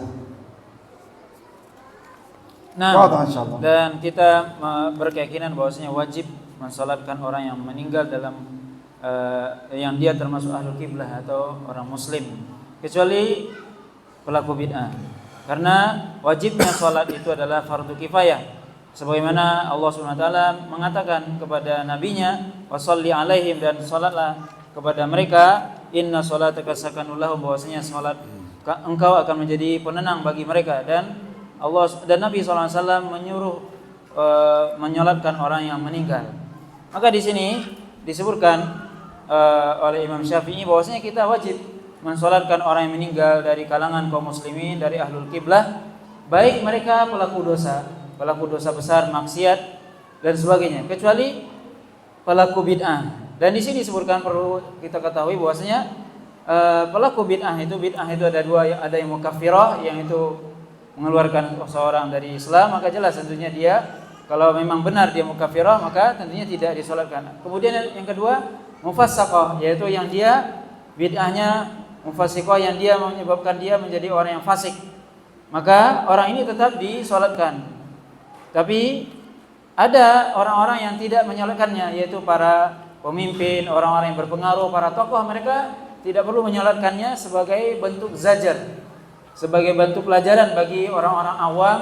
Nah, Wadah, insyaallah. dan kita berkeyakinan bahwasanya wajib mensalatkan orang yang meninggal dalam yang dia termasuk ahlul kiblah atau orang muslim, kecuali pelaku bid'ah. Karena wajibnya salat itu adalah fardu kifayah. Sebagaimana Allah Subhanahu wa taala mengatakan kepada nabinya, "Washalli alaihim," dan salatlah kepada mereka, "Inna salataka sakanul lahum," bahwasanya salat engkau akan menjadi penenang bagi mereka. Dan Allah dan Nabi SAW menyuruh menyolatkan orang yang meninggal. Maka di sini disebutkan oleh Imam Syafi'i bahwasanya kita wajib mensolatkan orang yang meninggal dari kalangan kaum muslimin, dari ahlul kiblah, baik mereka pelaku dosa besar, maksiat dan sebagainya, kecuali pelaku bid'ah. Dan di sini disebutkan, perlu kita ketahui bahwasanya pelaku bid'ah itu ada dua, ada yang mukaffirah, yang itu mengeluarkan seorang dari Islam, maka jelas tentunya dia, kalau memang benar dia mukaffirah, maka tentunya tidak disolatkan. Kemudian yang kedua, mufassaqah, yaitu yang dia bid'ahnya mufassiqah, yang dia menyebabkan dia menjadi orang yang fasik, maka orang ini tetap disolatkan. Tapi ada orang-orang yang tidak menyolatkannya, yaitu para pemimpin, orang-orang yang berpengaruh, para tokoh, mereka tidak perlu menyolatkannya sebagai bentuk zajar, sebagai bentuk pelajaran bagi orang-orang awam,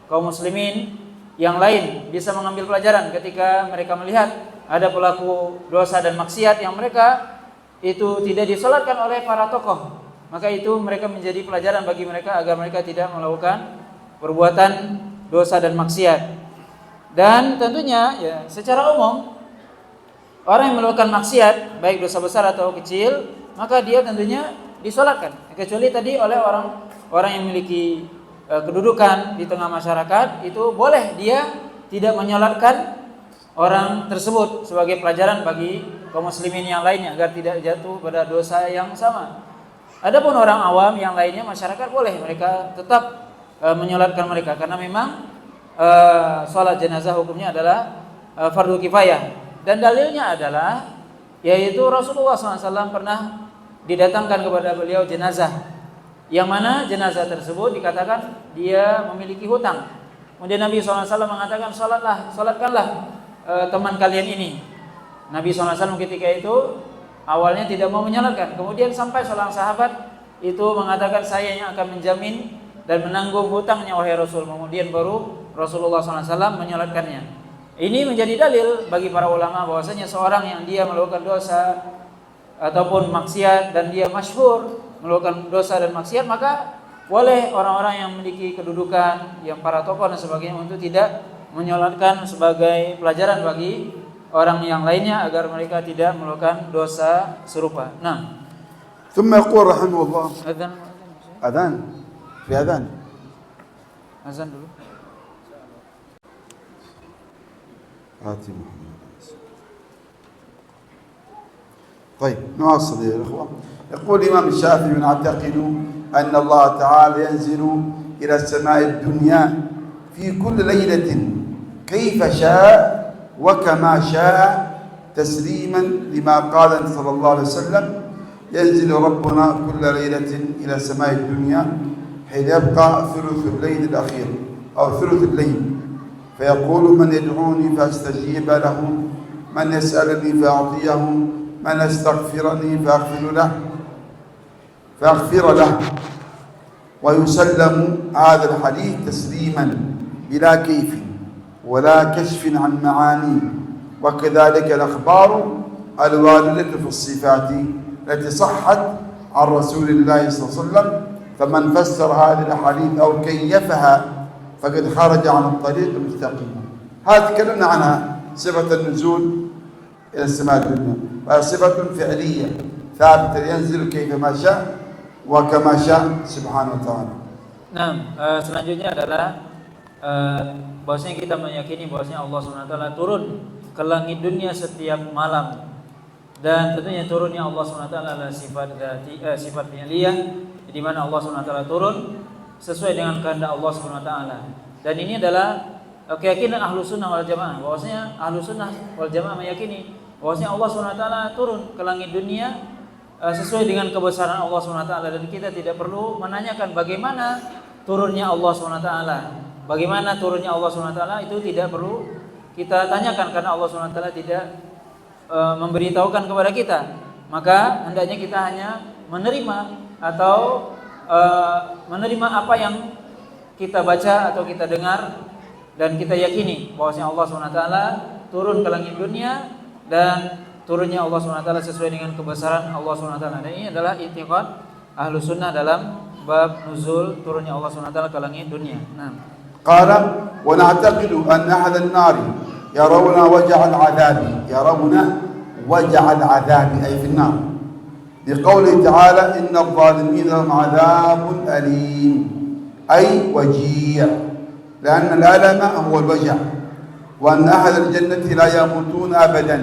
kaum muslimin yang lain bisa mengambil pelajaran ketika mereka melihat ada pelaku dosa dan maksiat yang mereka itu tidak disolatkan oleh para tokoh. Maka itu mereka menjadi pelajaran bagi mereka agar mereka tidak melakukan perbuatan dosa dan maksiat. Dan tentunya ya, secara umum orang yang melakukan maksiat, baik dosa besar atau kecil, maka dia tentunya disolatkan, kecuali tadi oleh orang yang memiliki kedudukan di tengah masyarakat, itu boleh dia tidak menyolatkan orang tersebut sebagai pelajaran bagi kaum muslimin yang lainnya agar tidak jatuh pada dosa yang sama. Adapun orang awam yang lainnya, masyarakat, boleh mereka tetap menyolatkan mereka, karena memang salat jenazah hukumnya adalah fardu kifayah. Dan dalilnya adalah, yaitu Rasulullah SAW pernah didatangkan kepada beliau jenazah, yang mana jenazah tersebut dikatakan dia memiliki hutang. Kemudian Nabi SAW mengatakan, salatkanlah teman kalian ini. Nabi SAW ketika itu awalnya tidak mau menyolatkan. Kemudian sampai seorang sahabat itu mengatakan, saya yang akan menjamin dan menanggung hutangnya wahai Rasul. Kemudian baru Rasulullah SAW menyolatkannya. Ini menjadi dalil bagi para ulama bahwasanya seorang yang dia melakukan dosa ataupun maksiat dan dia masyhur melakukan dosa dan maksiat, maka boleh orang-orang yang memiliki kedudukan, yang para tokoh dan sebagainya, untuk tidak menyolatkan sebagai pelajaran bagi orang yang lainnya agar mereka tidak melakukan dosa serupa. Nah, ثم يقول رحمه الله أذان في أذان azan dulu. آتي محمد. طيب نواصل يا إخوة. يقول الإمام الشافعي: نعتقد أن الله تعالى ينزل إلى السماء الدنيا في كل ليلة كيف شاء وكما شاء، تسليما لما قال صلى الله عليه وسلم: ينزل ربنا كل ليلة إلى سماء الدنيا حين يبقى ثلث الليل الأخير أو ثلث الليل، فيقول من يدعوني فأستجيب له، من يسألني فأعطيه، من يستغفرني فأغفر له، ويسلم هذا الحديث تسليما بلا كيف ولا كشف عن معانيه. وكذلك الأخبار الواردة في الصفات التي صحت عن رسول الله صلى الله عليه وسلم، فمن فسر هذه الأحاديث أو كيفها فقد خرج عن الطريق المستقيم. هذا تكلمنا عنها صفة النزول إلى السماء الدنيا، وهي صفة فعلية ثابتة ينزل كيفما شاء وكما شاء سبحانه وتعالى. Nah, selanjutnya adalah bahwasanya kita meyakini bahwasanya Allah SWT turun ke langit dunia setiap malam, dan tentunya turunnya Allah SWT adalah sifat fi'liyah, di mana Allah SWT turun sesuai dengan kehendak Allah SWT. Dan ini adalah keyakinan Ahlus Sunnah wal Jamaah, bahwasanya Ahlus Sunnah wal Jamaah meyakini bahwasanya Allah SWT turun ke langit dunia sesuai dengan kebesaran Allah SWT, dan kita tidak perlu menanyakan bagaimana turunnya Allah SWT. Bagaimana turunnya Allah SWT itu tidak perlu kita tanyakan, karena Allah SWT tidak memberitahukan kepada kita. Maka hendaknya kita hanya menerima atau menerima apa yang kita baca atau kita dengar, dan kita yakini bahwasanya Allah SWT turun ke langit dunia, dan turunnya Allah SWT sesuai dengan kebesaran Allah SWT. Dan ini adalah i'tiqad Ahlus Sunnah dalam bab nuzul turunnya Allah SWT ke langit dunia. Nah, qala wa na'taqidu an ahla an-nar yarawna waj'a al-'adhabi, yarawna waj'a al-'adhabi ay fi an-nar, liqawlihi ta'ala inna adh-dhalimina lahum 'adhabun alim ay waji', لأن الألم هو الوجع، وأن أهل الجنة لا يموتون أبدا،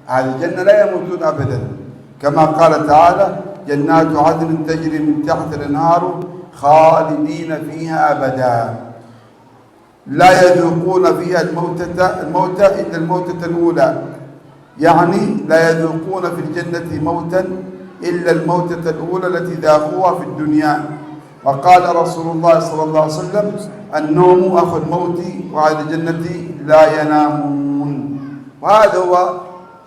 أهل الجنة لا يموتون أبدا، كما قال تعالى جنات عدن تجري من تحت الأنهار خالدين فيها أبدا، لا يذوقون فيها الموتى إلا الموتة الأولى، يعني لا يذوقون في الجنة موتا إلا الموتة الأولى التي ذاقوها في الدنيا. وقال رسول الله صلى الله عليه وسلم النوم أخو الموت وأهل الجنة لا ينامون. وهذا هو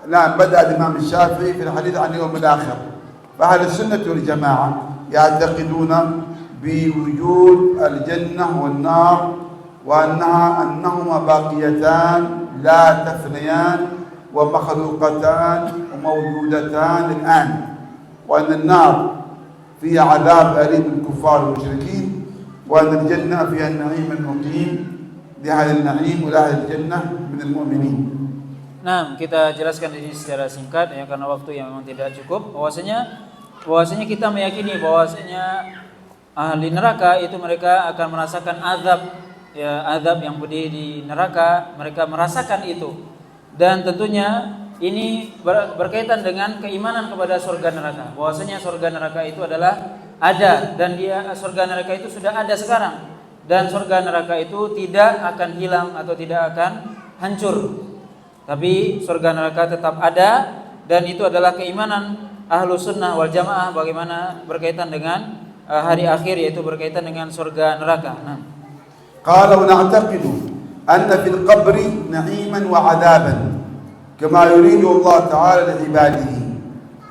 الآن بدأ الإمام الشافعي في الحديث عن يوم الآخر. فأهل السنة والجماعة يعتقدون بوجود الجنة والنار، وأنهما باقيتان لا تفنيان ومخلوقتان وموجودتان الآن، وأن النار فيها عذاب أليم للكفار والمشركين، وأن الجنة فيها النعيم المقيم لأهل النعيم ولأهل الجنة من المؤمنين. Nah, kita jelaskan ini secara singkat ya, karena waktu yang memang tidak cukup. Bahwasanya kita meyakini bahwasanya ahli neraka itu mereka akan merasakan azab, ya, azab yang pedih di neraka, mereka merasakan itu. Dan tentunya ini berkaitan dengan keimanan kepada surga neraka. Bahwasanya surga neraka itu adalah ada, dan surga neraka itu sudah ada sekarang, dan surga neraka itu tidak akan hilang atau tidak akan hancur. Tapi surga neraka tetap ada, dan itu adalah keimanan Ahlus Sunnah wal Jamaah bagaimana berkaitan dengan hari akhir, yaitu berkaitan dengan surga neraka. Nah, qala wa na'taqidu anna fil qabri na'iman wa 'adaban kama yuridu Allah ta'ala li ibadihi,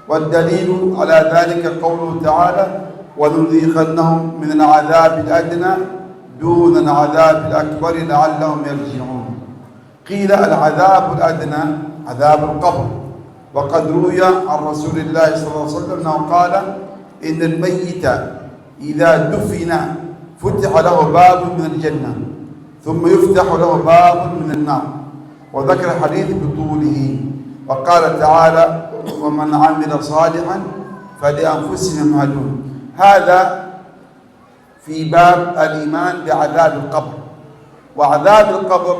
wad dalilu ala dhalika qawluhu ta'ala wa nudhiqannahum min al-'adhabi al-adna duna al-'adhabi al-akbari la'allahum yarji'un. قيل العذاب الأدنى عذاب القبر، وقد روي عن رسول الله صلى الله عليه وسلم أنه قال إن الميت إذا دفن فتح له باب من الجنة ثم يفتح له باب من النار، وذكر الحديث بطوله، وقال تعالى ومن عمل صالحا فلأنفسهم يمهدون. هذا في باب الإيمان بعذاب القبر. وعذاب القبر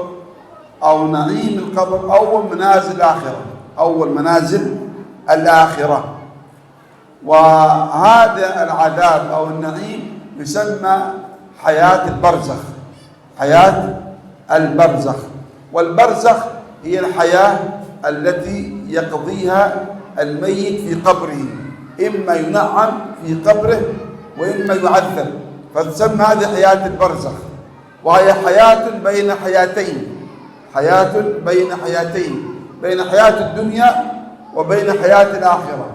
أو نعيم القبر أول منازل الآخرة، أول منازل الآخرة. وهذا العذاب أو النعيم يسمى حياة البرزخ، حياة البرزخ. والبرزخ هي الحياة التي يقضيها الميت في قبره إما ينعم في قبره وإما يعذب، فتسمى هذه حياة البرزخ، وهي حياة بين حياتين، حياة بين حياتين، بين حياة الدنيا وبين حياة الآخرة،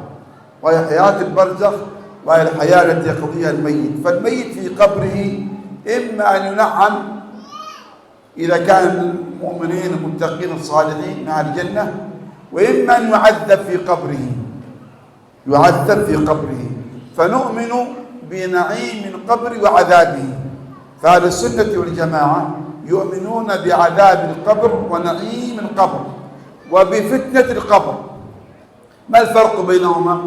وهي حياة البرزخ، وهي الحياة التي يقضيها الميت. فالميت في قبره إما أن ينعم إذا كان المؤمنين المتقين الصالحين مع الجنة، وإما أن يعذب في قبره، يعذب في قبره. فنؤمن بنعيم القبر وعذابه، فأهل السنة والجماعة يؤمنون بعذاب القبر ونعيم القبر وبفتنة القبر. ما الفرق بينهما؟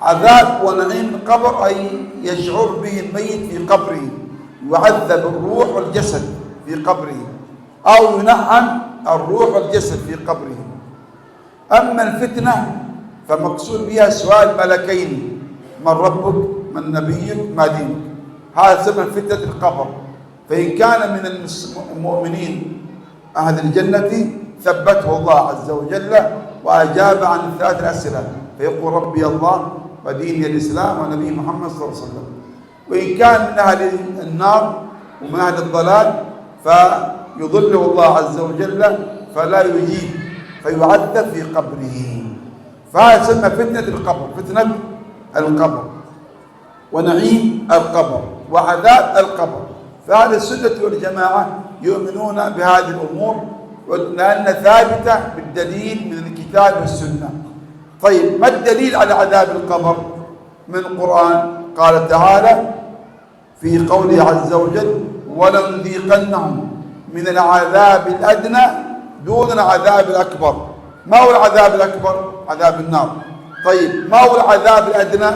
عذاب ونعيم القبر أي يشعر به الميت في قبره، يعذب الروح والجسد في قبره، أو ينعم الروح والجسد في قبره. أما الفتنة فمقصود بها سؤال ملكين: من ربك؟ من نبيك؟ ما دينك؟ هذا سمى فتنة القبر. فإن كان من المؤمنين أهل الجنة ثبته الله عز وجل وأجاب عن الثلاث الأسئلة، فيقول ربي الله وديني الإسلام ونبي محمد صلى الله عليه وسلم. وإن كان من أهل النار ومن أهل الضلال فيضله الله عز وجل فلا يجيب، فيعذب في قبره. فهذا يسمى فتنة القبر، فتنة القبر ونعيم القبر وعذاب القبر. فأهل السنة والجماعة يؤمنون بهذه الأمور لأن ثابتة بالدليل من الكتاب والسنة. طيب، ما الدليل على عذاب القبر؟ من القرآن قال تعالى في قوله عز وجل: ولنذيقنهم من العذاب الأدنى دون العذاب الأكبر. ما هو العذاب الأكبر؟ عذاب النار. طيب، ما هو العذاب الأدنى؟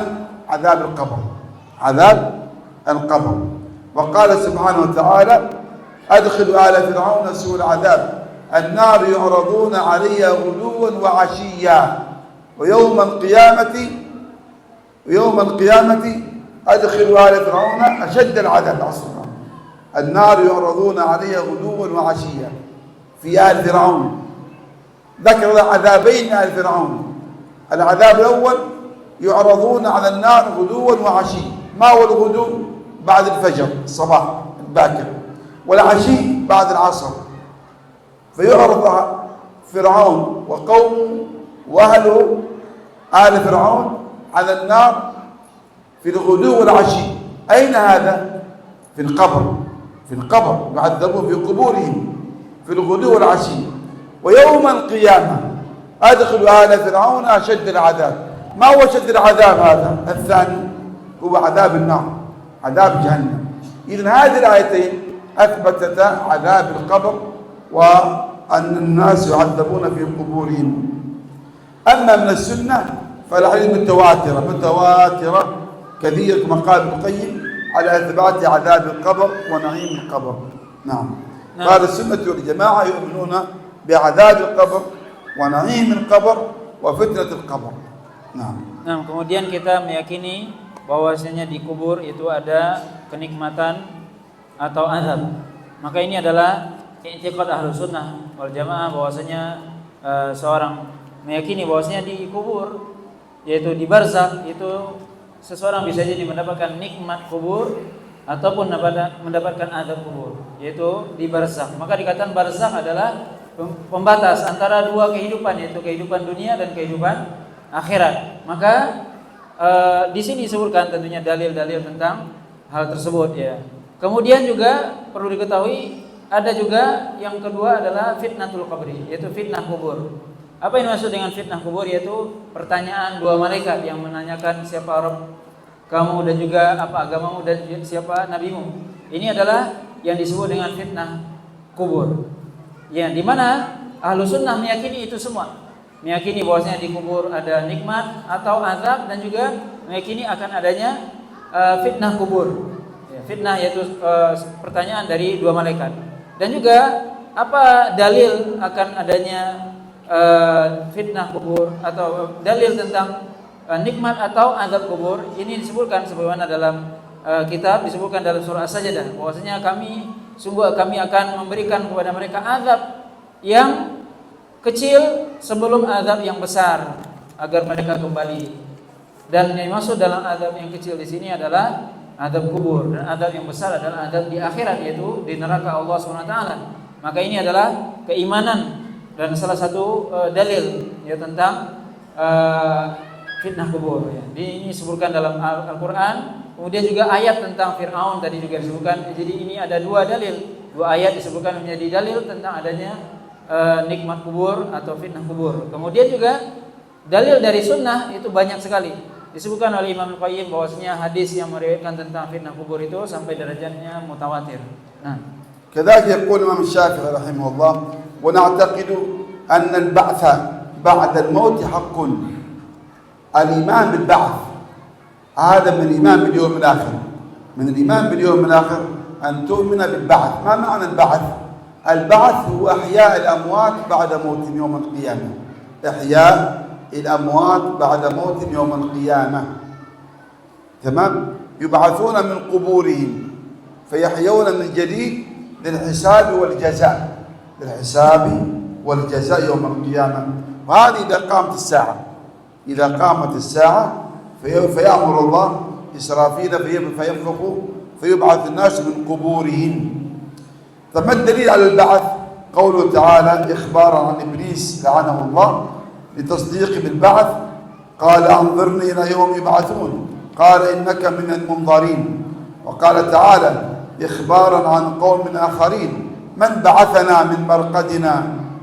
عذاب القبر، عذاب القبر. وقال سبحانه وتعالى: أدخلوا آل فرعون سوء العذاب النار يعرضون عليها غدوا وعشيا ويوم القيامة أدخلوا آل فرعون أشد العذاب. أصلا النار يعرضون عليها غدوا وعشيا في آل فرعون. ذكر عذابين آل فرعون. العذاب الأول يعرضون على النار غدوا وعشي. ما هو الغدو؟ بعد الفجر، الصباح الباكر، والعشي بعد العصر. فيعرض فرعون وقومه وأهله آل فرعون على النار في الغدو والعشي. أين هذا؟ في القبر، في القبر، يعذبون في قبورهم في الغدو والعشي. ويوم القيامة أدخلوا آل فرعون أشد العذاب. ما هو شد العذاب هذا؟ الثاني هو عذاب النار، عذاب جهنم. إذن هذه الآيتين أثبتتا عذاب القبر وأن الناس يعذبون في قبورهم. أما من السنة فالحديث متواترة كثير كما قال ابن القيم على إثبات عذاب القبر ونعيم القبر. نعم. قال السنة والجماعة يؤمنون بعذاب القبر ونعيم القبر وفتنة القبر. Nah, kemudian kita meyakini bahwasanya di kubur itu ada kenikmatan atau azab. Maka ini adalah i'tiqad Ahlus Sunnah wal Jamaah, bahwasanya seorang meyakini bahwasanya di kubur, yaitu di barzakh, itu seseorang bisa jadi mendapatkan nikmat kubur ataupun mendapatkan azab kubur, yaitu di barzakh. Maka dikatakan barzakh adalah pembatas antara dua kehidupan, yaitu kehidupan dunia dan kehidupan akhirat. Maka di sini disebutkan tentunya dalil-dalil tentang hal tersebut ya. Kemudian juga perlu diketahui ada juga yang kedua adalah fitnatul qabri, yaitu fitnah kubur. Apa yang dimaksud dengan fitnah kubur? Yaitu pertanyaan dua malaikat yang menanyakan siapa Rabb kamu dan juga apa agamamu dan siapa nabimu. Ini adalah yang disebut dengan fitnah kubur. Ya, di mana Ahlus Sunnah meyakini itu semua. Meyakini bahwasanya di kubur ada nikmat atau azab, dan juga meyakini akan adanya fitnah kubur. Ya, fitnah yaitu pertanyaan dari dua malaikat. Dan juga apa dalil akan adanya fitnah kubur atau dalil tentang nikmat atau azab kubur? Ini disebutkan sebagaimana dalam kitab, disebutkan dalam surah As-Sajdah bahwasanya kami akan memberikan kepada mereka azab yang kecil sebelum azab yang besar agar mereka kembali Dan yang masuk dalam adab yang kecil di sini adalah adab kubur, dan adab yang besar adalah adab di akhirat, yaitu di neraka Allah SWT. Maka ini adalah keimanan dan salah satu dalil ya tentang fitnah kubur ya. Ini disebutkan dalam Al-Qur'an. Kemudian juga ayat tentang Fir'aun tadi juga disebutkan. Jadi ini ada dua dalil, dua ayat disebutkan menjadi dalil tentang adanya nikmat kubur atau fitnah kubur. Kemudian juga dalil dari sunnah itu banyak sekali. Disebutkan oleh Imam Al-Qayyim bahwasanya hadis yang meriwayatkan tentang fitnah kubur itu sampai derajatnya mutawatir. Nah, كذلك يقول الإمام الشافعي رحمه الله: ونعتقد أن البعث بعد الموت حق. الإيمان بالبعث هذا من الإيمان باليوم الآخر. من الإيمان باليوم الآخر أن تؤمن بالبعث. ما معنى البعث؟ البعث هو إحياء الأموات بعد موت يوم القيامة. إحياء الأموات بعد موت يوم القيامة. تمام؟ يبعثون من قبورهم فيحيون من جديد للحساب والجزاء. للحساب والجزاء يوم القيامة. وهذه إذا قامت الساعة. إذا قامت الساعة فيأمر الله إسرافيل فينفخ فيبعث الناس من قبورهم. فما الدليل على البعث؟ قوله تعالى إخبارا عن إبليس لعنه الله لتصديق بالبعث، قال أنظرني إلى يوم يبعثون، قال إنك من المنظرين. وقال تعالى إخبارا عن قوم آخرين: من بعثنا من مرقدنا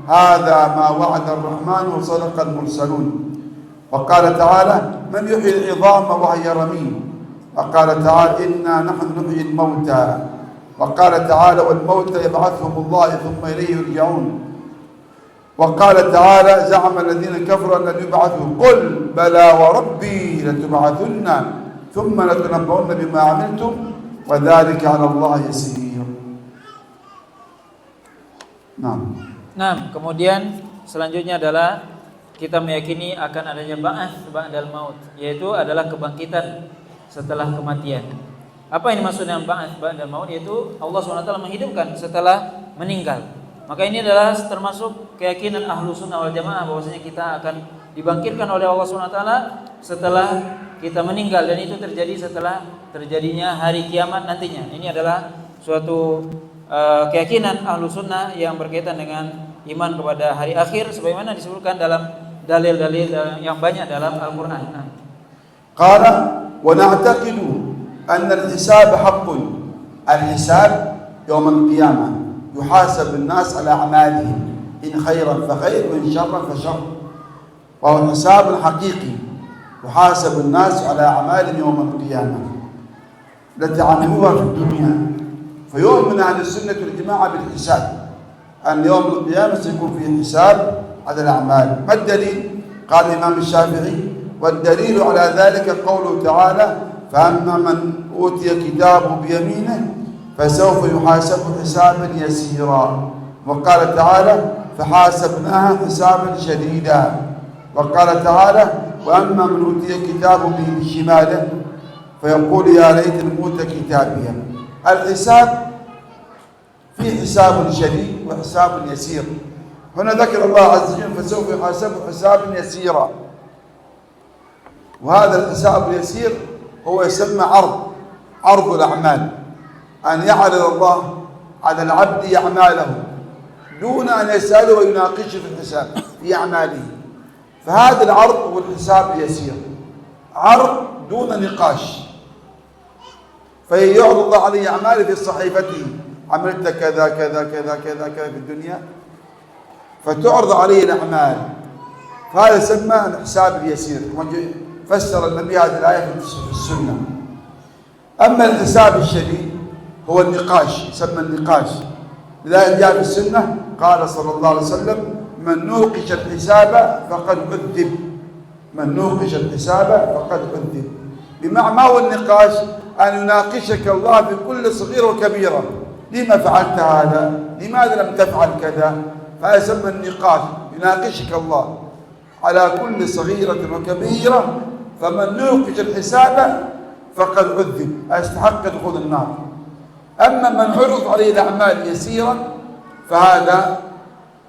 هذا ما وعد الرحمن وصدق المرسلون. وقال تعالى: من يحيي العظام وهي رميم. وقال تعالى: إنا نحن نحيي الموتى. وقال تعالى: والموتى يبعثهم الله ثم إليه يرجعون. وقال تعالى: زعم الذين كفروا أن لن يبعثوا، قل بلى وربي لتبعثن ثم لتنبؤن بما عملتم وذلك على الله يسير. Nah, kemudian selanjutnya adalah kita meyakini akan adanya ba'ats ba'dal maut, yaitu adalah kebangkitan setelah kematian. Apa yang dimaksud dengan ba'ats ba'dal maut? Yaitu Allah SWT menghidupkan setelah meninggal. Maka ini adalah termasuk keyakinan ahlu sunnah wal jamaah bahwasanya kita akan dibangkitkan oleh Allah SWT setelah kita meninggal, dan itu terjadi setelah terjadinya hari kiamat nantinya. Ini adalah suatu keyakinan ahlu sunnah yang berkaitan dengan iman kepada hari akhir, sebagaimana disebutkan dalam dalil-dalil yang banyak dalam Al-Quran. Qala wa na'taqidu anna al-hisab haqqun. Al-hisab yawm al-qiyamah yuhasab an-nas ala a'malihim in khairan fa khair wa in sharran fa shar. Wa huwa hisab haqiqi yuhasab an-nas ala a'malihim yawm al-qiyamah التي عملوها في الدنيا. فيؤمن أهل السنة والجماعة بالحساب، أن يوم القيامة سيكون فيه حساب على الأعمال. ما الدليل؟ قال الإمام الشافعي: والدليل على ذلك قوله تعالى: فأما من أوتي كتابه بيمينه فسوف يحاسب حسابا يسيرا. وقال تعالى: فحاسبناها حسابا شديدا. وقال تعالى: وأما من أوتي كتابه بشماله فيقول يا ليتني أوتي كتابيه. الحساب في حساب شديد وحساب يسير. هنا ذكر الله عز وجل فسوف يحاسب حسابا يسيرا، وهذا الحساب اليسير هو يسمى عرض الأعمال، أن يعرض الله على العبد أعماله دون أن يسأله ويناقشه في الحساب في أعماله. فهذا العرض هو الحساب اليسير، عرض دون نقاش. فيعرض الله عليه أعماله في صحيفته: عملت كذا كذا كذا كذا كذا في الدنيا، فتعرض عليه الأعمال. فهذا يسمى الحساب اليسير، فسر النبي هذه الآية في السنة. أما الحساب الشديد هو النقاش، يسمى النقاش. لذلك جاء في السنة قال صلى الله عليه وسلم: من نوقش الحساب فقد عذب. من نوقش الحساب فقد عذب. بمعنى ما هو النقاش؟ أن يناقشك الله في كل صغيرة وكبيرة: لما فعلت هذا؟ لماذا لم تفعل كذا؟ فهذا يسمى النقاش، يناقشك الله على كل صغيرة وكبيرة. فمن نوقش الحساب فقد عذب، يستحق دخول النار. أما من عرض عليه الأعمال يسيرا فهذا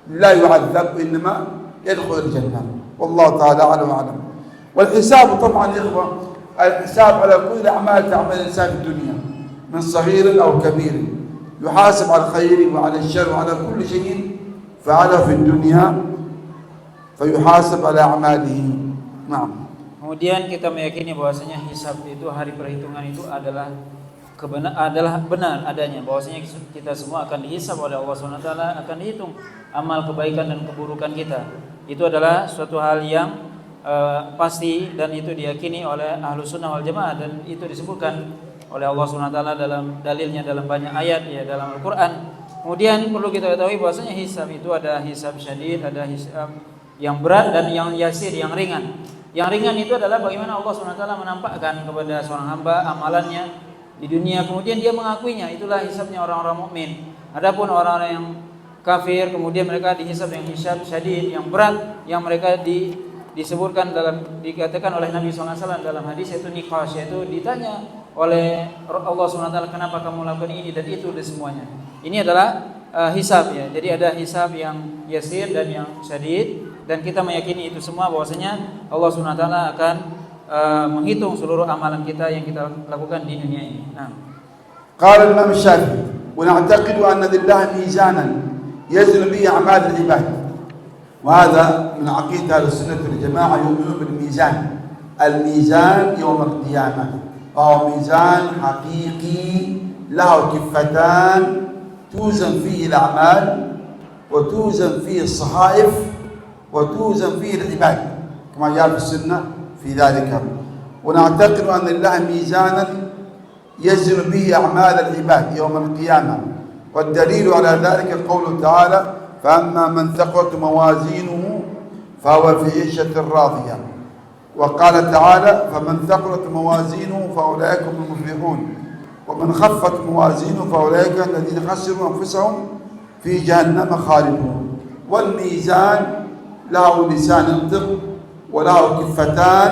لا يعذب، إنما يدخل الجنة. والله تعالى أعلم وأعلم. والحساب طبعا يا إخوة، الحساب على كل أعمال تعمل الإنسان في الدنيا من صغير أو كبير، يحاسب على الخير وعلى الشر وعلى كل شيء فعله في الدنيا فيحاسب على أعماله. نعم. Kemudian kita meyakini bahwasanya hisab itu, hari perhitungan itu adalah benar adanya, bahwasanya kita semua akan dihisab oleh Allah SWT, akan dihitung amal kebaikan dan keburukan kita. Itu adalah suatu hal yang pasti dan itu diyakini oleh ahlu sunnah wal jamaah, dan itu disebutkan oleh Allah SWT dalam dalilnya dalam banyak ayat ya dalam Al-Quran. Kemudian perlu kita ketahui bahwasanya hisab itu ada hisab syadid, ada hisab yang berat dan yang yasir, yang ringan. Yang ringan itu adalah bagaimana Allah SWT menampakkan kepada seorang hamba amalannya di dunia, kemudian dia mengakuinya, itulah hisabnya orang-orang mukmin. Adapun orang-orang yang kafir, kemudian mereka dihisab yang hisab syadid, yang berat, yang mereka disebutkan dikatakan oleh Nabi SAW dalam hadis, yaitu niqash, yaitu ditanya oleh Allah SWT, kenapa kamu lakukan ini dan itu dan semuanya. Ini adalah hisab ya. Jadi ada hisab yang yasir dan yang syadid, dan kita meyakini itu semua bahwasanya Allah SWT akan menghitung seluruh amalan kita yang kita lakukan di dunia ini. Nah. قال الإمام الشافعي: ونعتقد أن لله ميزانا يزن به أعمال العباد، وهذا من عقيدة أهل السنة والجماعة، يؤمنون بالميزان. الميزان يوم القيامة وهو ميزان حقيقي له كفتان توزن فيه الأعمال وتوزن فيه الصحائف وتوزن فيه العباد كما جاء في السنة في ذلك. ونعتقد أن لله ميزانا يزن به أعمال العباد يوم القيامة، والدليل على ذلك قوله تعالى: فأما من ثقلت موازينه فهو في عيشة راضية. وقال تعالى: فمن ثقلت موازينه فأولئك هم المفلحون، ومن خفت موازينه فأولئك الذين خسروا أنفسهم في جهنم خالدون. والميزان له لسان ينطق وله كفتان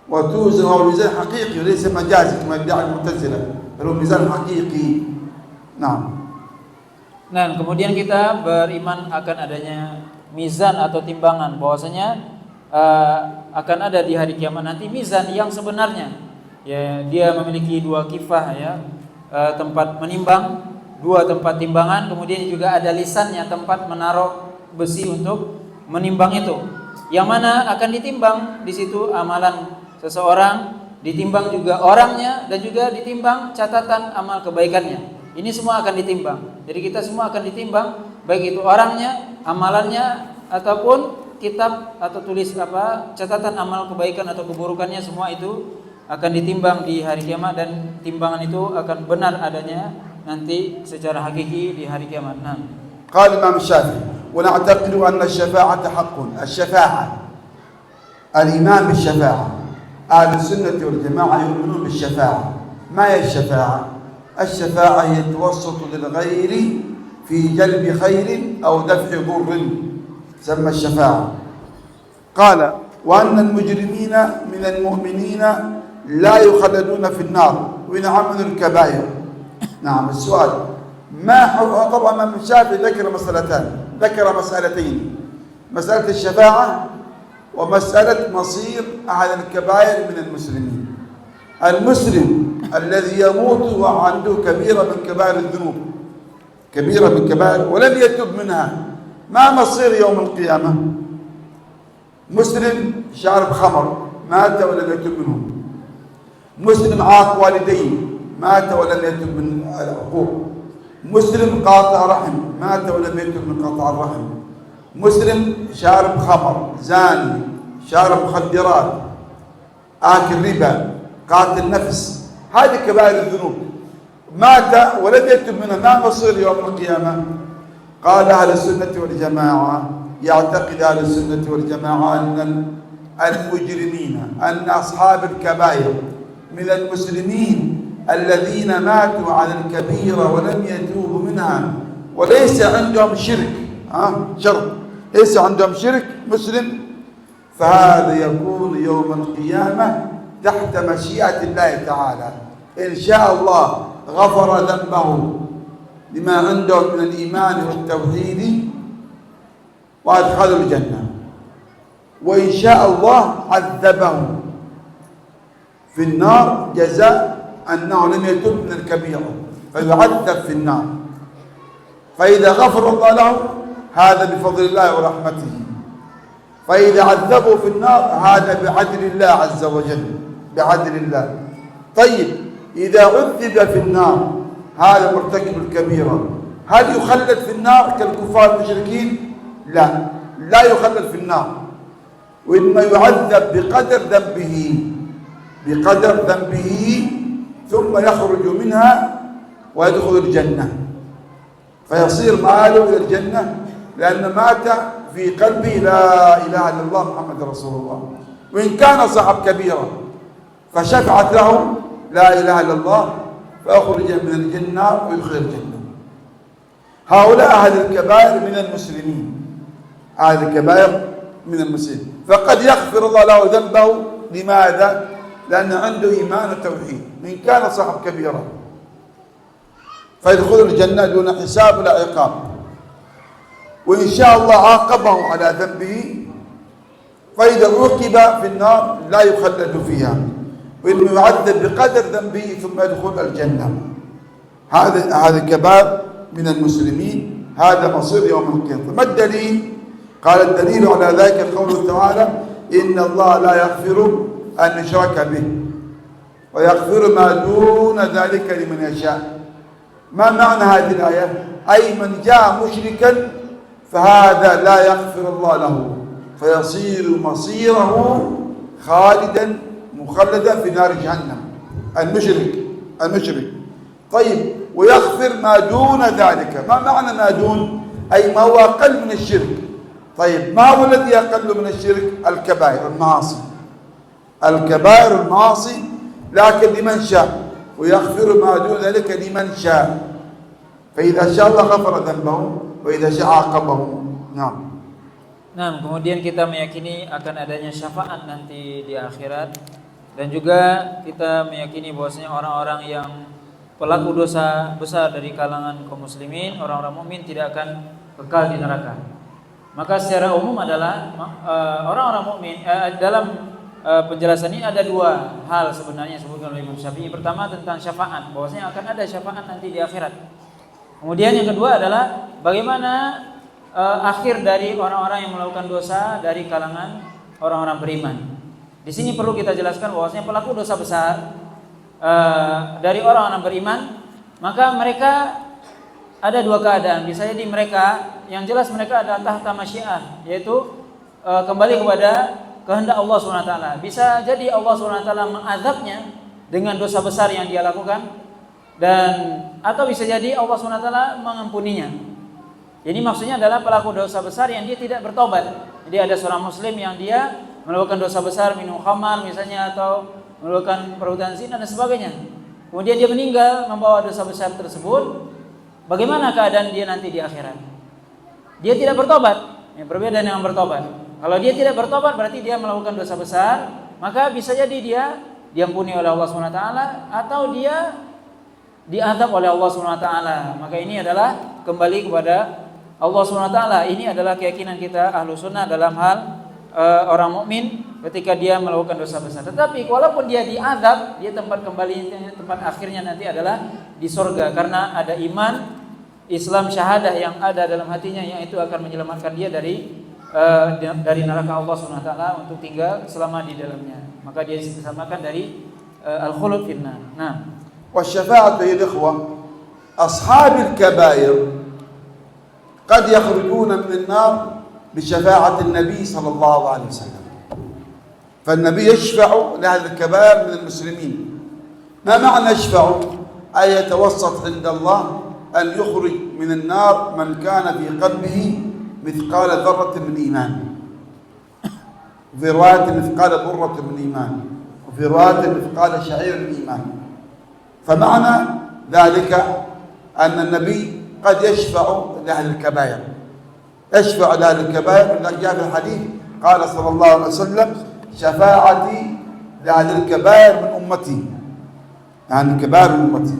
وتوزن، وهو ميزان حقيقي وليس مجازي كما يدعي المعتزلة، بل هو ميزان حقيقي. نعم. Nah, kemudian kita beriman akan adanya mizan atau timbangan, bahwasanya akan ada di hari kiamat nanti mizan yang sebenarnya. Ya, dia memiliki dua kifah ya, tempat menimbang, dua tempat timbangan, kemudian juga ada lisannya, tempat menaruh besi untuk menimbang itu. Yang mana akan ditimbang di situ amalan seseorang, ditimbang juga orangnya, dan juga ditimbang catatan amal kebaikannya. Ini semua akan ditimbang. Jadi kita semua akan ditimbang, baik itu orangnya, amalannya, ataupun kitab atau tulis catatan amal kebaikan atau keburukannya, semua itu akan ditimbang di hari kiamat, dan timbangan itu akan benar adanya nanti secara hakiki di hari kiamat. Nah. قال الإمام الشافعي: ونعتقد أن الشفاعة حق. الشفاعة، الإيمان بالشفاعة، أهل السنة والجماعة يؤمنون بالشفاعة. ما هي الشفاعة؟ الشفاعة هي التوسط للغير في جلب خير أو دفع ضر، تسمى الشفاعة. قال: وأن المجرمين من المؤمنين لا يخلدون في النار وإن عملوا الكبائر. نعم. السؤال: طبعا الإمام الشافعي ذكر مسألتين: مسألة الشفاعة ومسألة مصير أهل الكبائر من المسلمين. المسلم الذي يموت وعنده كبيرة من كبائر الذنوب، كبيرة من كبائر ولم يتب منها، ما مصير يوم القيامة؟ مسلم شارب خمر مات ولم يتب منه، مسلم عاق والديه مات ولم يتب من العقوق، مسلم قاطع رحم مات ولم يتب من قطع الرحم، مسلم شارب خمر، زاني، شارب مخدرات، آكل ربا، قاتل نفس، هذه كبائر الذنوب، مات ولم يتب منها، ما مصير يوم القيامة؟ قال أهل السنة والجماعة: يعتقد أهل السنة والجماعة أن المجرمين، أن أصحاب الكبائر من المسلمين الذين ماتوا على الكبيرة ولم يتوبوا منها وليس عندهم شرك، شرط، ليس عندهم شرك، مسلم، فهذا يكون يوم القيامة تحت مشيئة الله تعالى. إن شاء الله غفر ذنبه لما عندهم من الإيمان والتوحيد وأدخلوا الجنة، وإن شاء الله عذبه في النار جزاء أنه لم يتب من الكبيرة فيعذب في النار. فإذا غفر الله له هذا بفضل الله ورحمته، فإذا عذبه في النار هذا بعدل الله عز وجل، بعدل الله. طيب إذا عذب في النار هذا مرتكب الكبيرة، هل يخلد في النار كالكفار المشركين؟ لا، لا يخلد في النار، وإنما يعذب بقدر ذنبه، بقدر ذنبه، ثم يخرج منها ويدخل الجنة، فيصير مآله إلى الجنة لأن مات في قلبه لا إله إلا الله محمد رسول الله. وإن كان صاحب كبيرة فشفعت له لا إله إلا الله فأخرج من الجنة ويدخل الجنة. هؤلاء أهل الكبائر من المسلمين، أهل الكبائر من المسلمين، فقد يغفر الله له ذنبه. لماذا؟ لأن عنده إيمان وتوحيد. إن كان صاحب كبيرة فيدخل الجنة دون حساب ولا عقاب، وإن شاء الله عاقبه على ذنبه، فإذا عوقب في النار لا يخلد فيها، وإنه يعذب بقدر ذنبه ثم يدخل الجنة. هذا الكبائر من المسلمين، هذا مصير يوم القيامة. ما الدليل؟ قال الدليل على ذلك قوله تعالى: إن الله لا يغفر أن يشرك به ويغفر ما دون ذلك لمن يشاء. ما معنى هذه الآية؟ أي من جاء مشركا فهذا لا يغفر الله له، فيصير مصيره خالدا مخلدا في نار جهنم. المشرك. طيب، ويغفر ما دون ذلك. ما معنى ما دون؟ أي ما هو أقل من الشرك. طيب، ما هو الذي أقل من الشرك؟ الكبائر، المعاصي. الكبائر المعاصي، لكن لمن شاء، ويغفر ما دون ذلك لمن شاء. فإذا شاء الله غفر ذنبه وإذا شاء عاقبه. نعم. Nah, kemudian kita meyakini akan adanya syafaat nanti di akhirat, dan juga kita meyakini bahwasanya orang-orang yang pelaku dosa besar dari kalangan kaum muslimin, orang-orang mukmin tidak akan kekal di neraka. Maka secara umum adalah orang-orang mukmin dalam penjelasan ini ada dua hal sebenarnya disebutkan oleh Imam Syafi'i. Pertama tentang syafaat, bahwasanya akan ada syafaat nanti di akhirat. Kemudian yang kedua adalah bagaimana akhir dari orang-orang yang melakukan dosa dari kalangan orang-orang beriman. Di sini perlu kita jelaskan bahwasanya pelaku dosa besar dari orang-orang beriman, maka mereka ada dua keadaan. Bisa jadi mereka, yang jelas mereka adalah tahta masyiah, yaitu kembali kepada kehendak Allah SWT. Bisa jadi Allah SWT mengazabnya dengan dosa besar yang dia lakukan, atau bisa jadi Allah SWT mengampuninya. Jadi maksudnya adalah pelaku dosa besar yang dia tidak bertobat. Jadi ada seorang muslim yang dia melakukan dosa besar, minum khamar misalnya, atau melakukan perbuatan zina dan sebagainya. Kemudian dia meninggal membawa dosa besar tersebut. Bagaimana keadaan dia nanti di akhirat? Dia tidak bertobat. Yang berbeda dengan bertobat. Kalau dia tidak bertobat berarti dia melakukan dosa besar, maka bisa jadi dia diampuni oleh Allah SWT atau dia diazab oleh Allah SWT. Maka ini adalah kembali kepada Allah SWT. Ini adalah keyakinan kita ahlu sunnah dalam hal orang mukmin ketika dia melakukan dosa besar. Tetapi walaupun dia diazab, dia tempat kembalinya, tempat akhirnya nanti adalah di surga, karena ada iman, Islam, syahadah yang ada dalam hatinya, yang itu akan menyelamatkan dia dari neraka Allah SWT untuk tinggal selama di dalamnya. Maka dia disamakan dari al-khulud finnar. Nah, والشفاعة يا الإخوة أصحاب الكبائر قد يخرجون من النار بشفاعة النبي صلى الله عليه وسلم. فالنبي يشفع لأهل الكبائر من المسلمين. ما معنى يشفع؟ أي يتوسط عند الله أن يخرج من النار من كان في قلبه مثقال ذرة من إيمان، وفي رواية مثقال ذرة من إيمان، وفي رواية مثقال شعير من إيمان. فمعنى ذلك أن النبي قد يشفع لأهل الكبائر، يشفع لأهل الكبائر. جاء في الحديث قال صلى الله عليه وسلم: شفاعتي لأهل الكبائر من أمتي، يعني الكبائر من أمتي.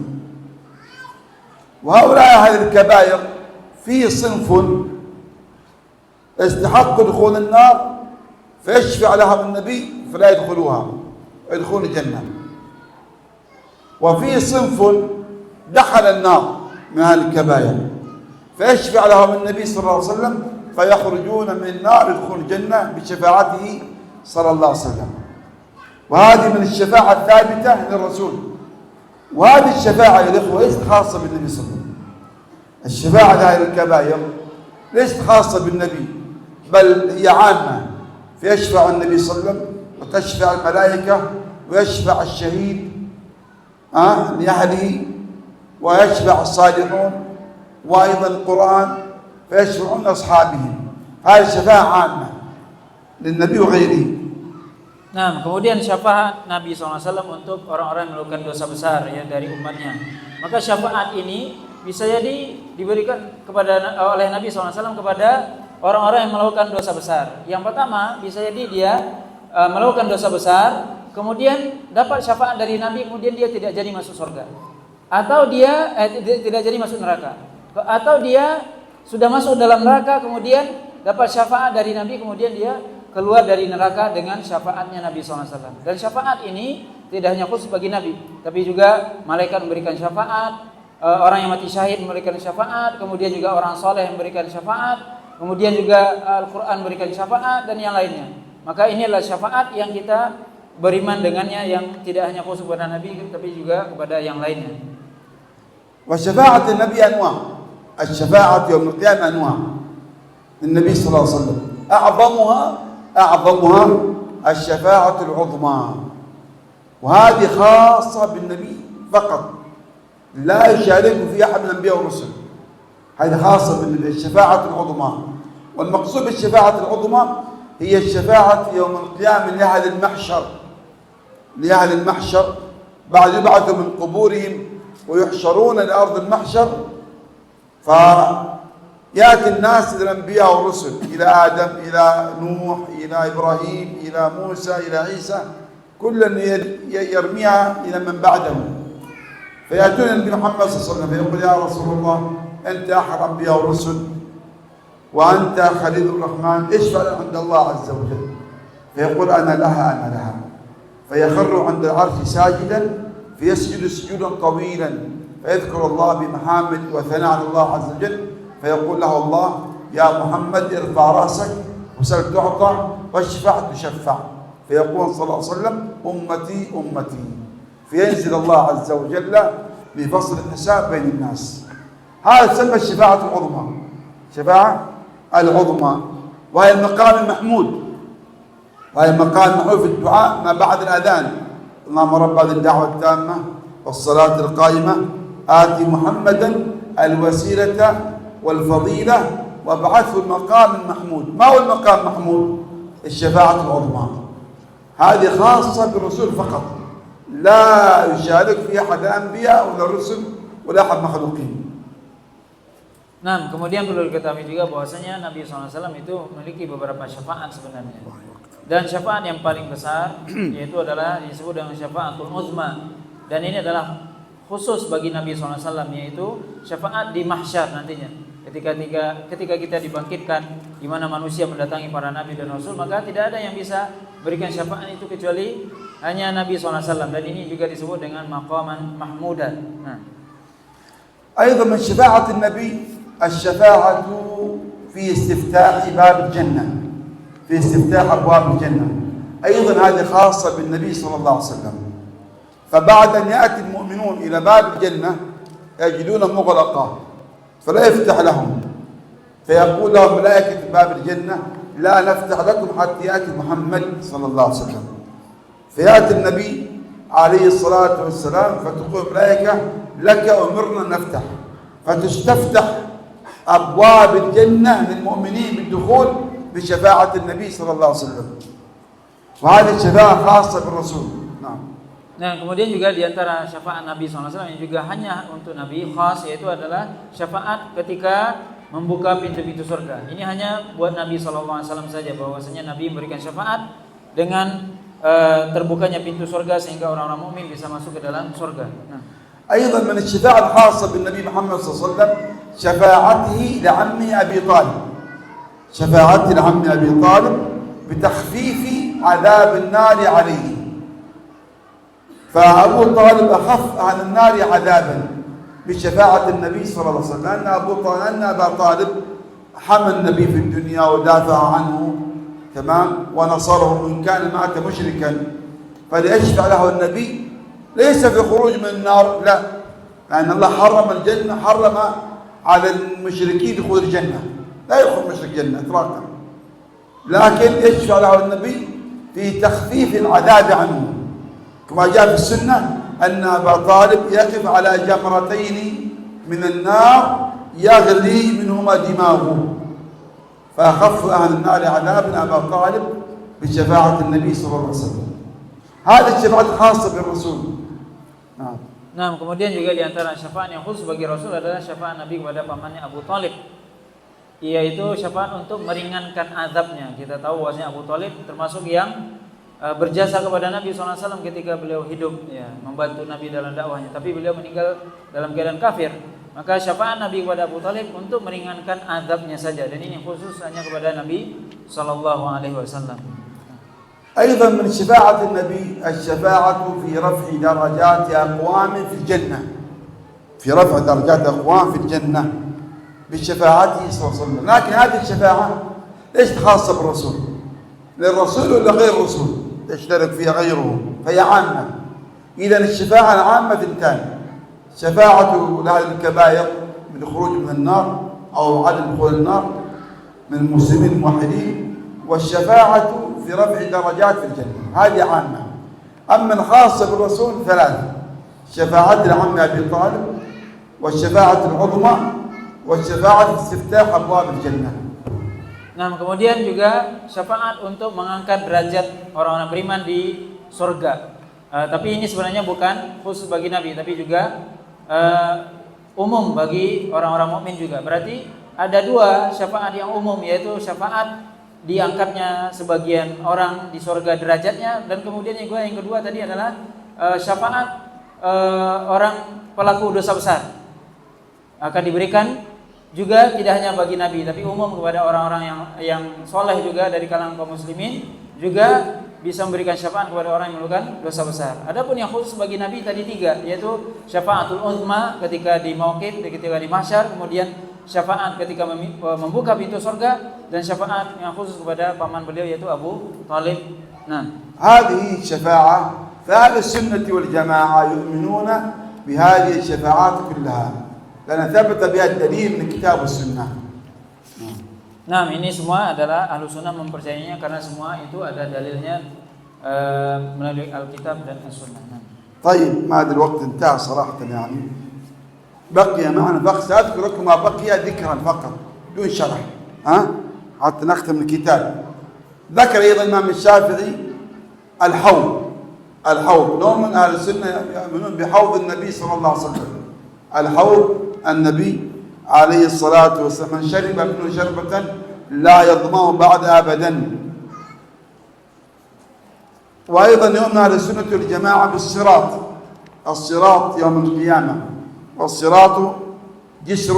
وهؤلاء أهل الكبائر في صنف استحق دخول النار فيشفع لهم النبي فلا يدخلوها، يدخلون الجنة. وفي صنف دخل النار من أهل الكبائر فيشفع لهم النبي صلى الله عليه وسلم فيخرجون من النار يدخلون الجنة بشفاعته صلى الله عليه وسلم. وهذه من الشفاعة الثابتة للرسول. وهذه الشفاعة يا الإخوة ليست خاصة بالنبي صلى الله عليه وسلم. الشفاعة لأهل الكبائر ليست خاصة بالنبي، بل هي عامة. فيشفع النبي صلى الله عليه وسلم وتشفع الملائكة ويشفع الشهيد لأهله ويشفع الصالحون وأيضا القرآن فيشفعون أصحابهم. هذه الشفاعة عامة للنبي وغيره. Nah, kemudian syafaat Nabi SAW untuk orang-orang yang melakukan dosa besar ya dari umatnya. Maka syafaat ini bisa jadi diberikan oleh Nabi SAW kepada orang-orang yang melakukan dosa besar. Yang pertama bisa jadi dia melakukan dosa besar, kemudian dapat syafaat dari Nabi, kemudian dia tidak jadi masuk surga, atau dia tidak jadi masuk neraka, atau dia sudah masuk dalam neraka, kemudian dapat syafaat dari Nabi, kemudian dia keluar dari neraka dengan syafaatnya Nabi SAW. Dan syafaat ini tidak hanya khusus bagi Nabi, tapi juga malaikat memberikan syafaat, orang yang mati syahid memberikan syafaat, kemudian juga orang soleh memberikan syafaat, kemudian juga Al-Quran memberikan syafaat dan yang lainnya. Maka ini adalah syafaat yang kita beriman dengannya, yang tidak hanya khusus kepada Nabi tapi juga kepada yang lainnya. Wa syafa'at Nabi anwa'. Asy-syafa'at yaum al-qiyamah anwa'. Nabi sallallahu alaihi wasallam. أعظمها الشفاعة العظمى، وهذه خاصة بالنبي فقط، لا يشارك فيها أحد من الأنبياء والرسل. هذه خاصة بالنبي، الشفاعة العظمى. والمقصود بالشفاعة العظمى هي الشفاعة يوم القيامة لأهل المحشر، لأهل المحشر بعد يبعثوا من قبورهم ويحشرون لأرض المحشر، يأتي الناس إلى الأنبياء والرسل، إلى آدم، إلى نوح، إلى إبراهيم، إلى موسى، إلى عيسى، كلا يرميها إلى من بعده. فيأتون النبي محمد صلى الله عليه وسلم فيقول يا رسول الله أنت أحد الأنبياء والرسل وأنت خليل الرحمن، اشفع عند الله عز وجل. فيقول أنا لها. فيخر عند العرش ساجدا فيسجد سجودا طويلا فيذكر الله بمحامد وثناء على الله عز وجل. فيقول له الله يا محمد ارفع رأسك وسل تعطى واشفع تشفع. فيقول صلى الله عليه وسلم أمتي أمتي. فينزل الله عز وجل بفصل الحساب بين الناس. هذا تسمى الشفاعة العظمى، الشفاعة العظمى، وهي المقام المحمود، وهي المقام المحمود في الدعاء ما بعد الأذان. اللهم رب هذه الدعوة التامة والصلاة القائمة آتي محمدا الوسيلة والفضيلة وابعثه المقام المحمود. ما هو المقام المحمود؟ الشفاعة العظمى. هذه خاصة بالرسول فقط، لا يشارك في أحد الأنبياء ولا الرسل ولا أحد المخلوقين. Nah, kemudian perlu diketahui juga bahwasanya Nabi SAW itu memiliki beberapa syafaat sebenarnya. Dan syafaat yang paling besar yaitu adalah disebut dengan syafaatul uzma. Dan ini adalah khusus bagi Nabi SAW, yaitu syafaat di mahsyar nantinya. Ketika kita dibangkitkan, di mana manusia mendatangi para nabi dan rasul, maka tidak ada yang bisa berikan syafaat itu kecuali hanya Nabi SAW. Dan ini juga disebut dengan maqaman mahmudan. Nah, أيضا من شفاعة النبي الشفاعة في استفتاح باب الجنة، في استفتاح أبواب الجنة. أيضا هذه خاصة بالنبي صلى الله عليه وسلم. فبعد أن يأتي المؤمنون إلى باب الجنة يجدون مغلقة فلا يفتح لهم، فيقول لهم ملائكة باب الجنة لا نفتح لكم حتى يأتي محمد صلى الله عليه وسلم. فيأتي النبي عليه الصلاة والسلام فتقول الملائكة لك أمرنا نفتح، فتستفتح أبواب الجنة للمؤمنين بالدخول بشفاعة النبي صلى الله عليه وسلم. وهذه الشفاعة خاصة بالرسول. نعم. Nah, kemudian juga diantara syafaat Nabi SAW yang juga hanya untuk Nabi khas, yaitu adalah syafaat ketika membuka pintu-pintu surga. Ini hanya buat Nabi SAW saja, bahwasanya Nabi memberikan syafaat dengan terbukanya pintu surga sehingga orang-orang mukmin bisa masuk ke dalam surga. Nah, أيضا من الشفاعة الخاصة بالنبي محمد صلى الله عليه وسلم شفاعته لعمه أبي طالب، شفاعته لعمه أبي طالب بتخفيف عذاب النار عليه. فأبو طالب أخف عن النار عذابا بشفاعة النبي صلى الله عليه وسلم، لأن أبا طالب حمى النبي في الدنيا ودافع عنه، تمام، ونصره إن كان مات مشركا، فليشفع له النبي ليس في خروج من النار، لا، لأن الله حرم الجنة، حرم على المشركين دخول الجنة، لا يدخل مشرك الجنة إطلاقا، لكن يشفع له النبي في تخفيف العذاب عنه، كما جاء في السنة أن أبا طالب يقف على جمرتين من النار يغلي منهما دماغه، فأخف أهل النار عذابا أبا طالب بشفاعة النبي صلى الله عليه وسلم. هذه الشفاعة خاصة بالرسول. نعم. Nah, kemudian juga di antara syafaat yang khusus bagi Rasul adalah syafaat Nabi kepada pamannya Abu Thalib, yaitu syafaat untuk meringankan azabnya. Kita tahu bahwasanya Abu Thalib termasuk yang berjasa kepada Nabi SAW ketika beliau hidup, ya, membantu Nabi dalam dakwahnya. Tapi beliau meninggal dalam keadaan kafir. Maka syafaat Nabi kepada Abu Thalib untuk meringankan azabnya saja, dan ini khusus hanya kepada Nabi SAW. أيضا من شفاعة النبي الشفاعة في رفع درجات أقوام في الجنة، في رفع درجات أقوام في الجنة بشفاعته صلى الله عليه وسلم. لكن هذه الشفاعة ليست خاصة بالرسول، للرسول ولا غير الرسول يشترك فيها غيره، فهي عامة. إذا الشفاعة العامة اثنتان: شفاعة لأهل الكبائر بالخروج من النار أو عدم دخول النار من المسلمين الموحدين، والشفاعة في رفع درجات في الجنة، هذه عامة. أما الخاصة بالرسول ثلاث: شفاعة العم أبي طالب، والشفاعة العظمى، والشفاعة استفتاح أبواب الجنة. Nah, kemudian juga syafaat untuk mengangkat derajat orang-orang beriman di surga. Tapi ini sebenarnya bukan khusus bagi Nabi, tapi juga umum bagi orang-orang mukmin juga. Berarti ada dua syafaat yang umum, yaitu syafaat diangkatnya sebagian orang di surga derajatnya, dan kemudian yang kedua tadi adalah syafaat orang pelaku dosa besar akan diberikan juga tidak hanya bagi Nabi, tapi umum kepada orang-orang yang soleh juga dari kalangan kaum muslimin, juga bisa memberikan syafaat kepada orang yang melakukan dosa besar. Adapun yang khusus bagi Nabi tadi tiga, yaitu syafaatul uzma ketika di mauqif, ketika di mahsyar, kemudian syafaat ketika membuka pintu surga, dan syafaat yang khusus kepada paman beliau yaitu Abu Thalib. Nah, هذه الشفاعة فأهل السنة والجماعة يؤمنون بهذه الشفاعات كلها، لأن ثبت بها الدليل من الكتاب والسنة. Nah, ini semua adalah ahlu sunnah mempercayainya karena semua itu ada dalilnya melalui Alkitab dan As-Sunnah. طيب، ما هذا الوقت انتهى صراحة، يعني بقي معنا فقط، سأذكر لكم ما بقي ذكرا فقط دون شرح، حتى نختم الكتاب. ذكر أيضا الإمام الشافعي الحوض، نوع من أهل السنة يؤمنون بحوض النبي صلى الله عليه وسلم. الحوض النبي عليه الصلاة والسلام، من شرب منه شربة لا يظمأ بعد أبدا. وأيضا يؤمن أهل السنة والجماعة الصراط يوم القيامة، والصراط جسر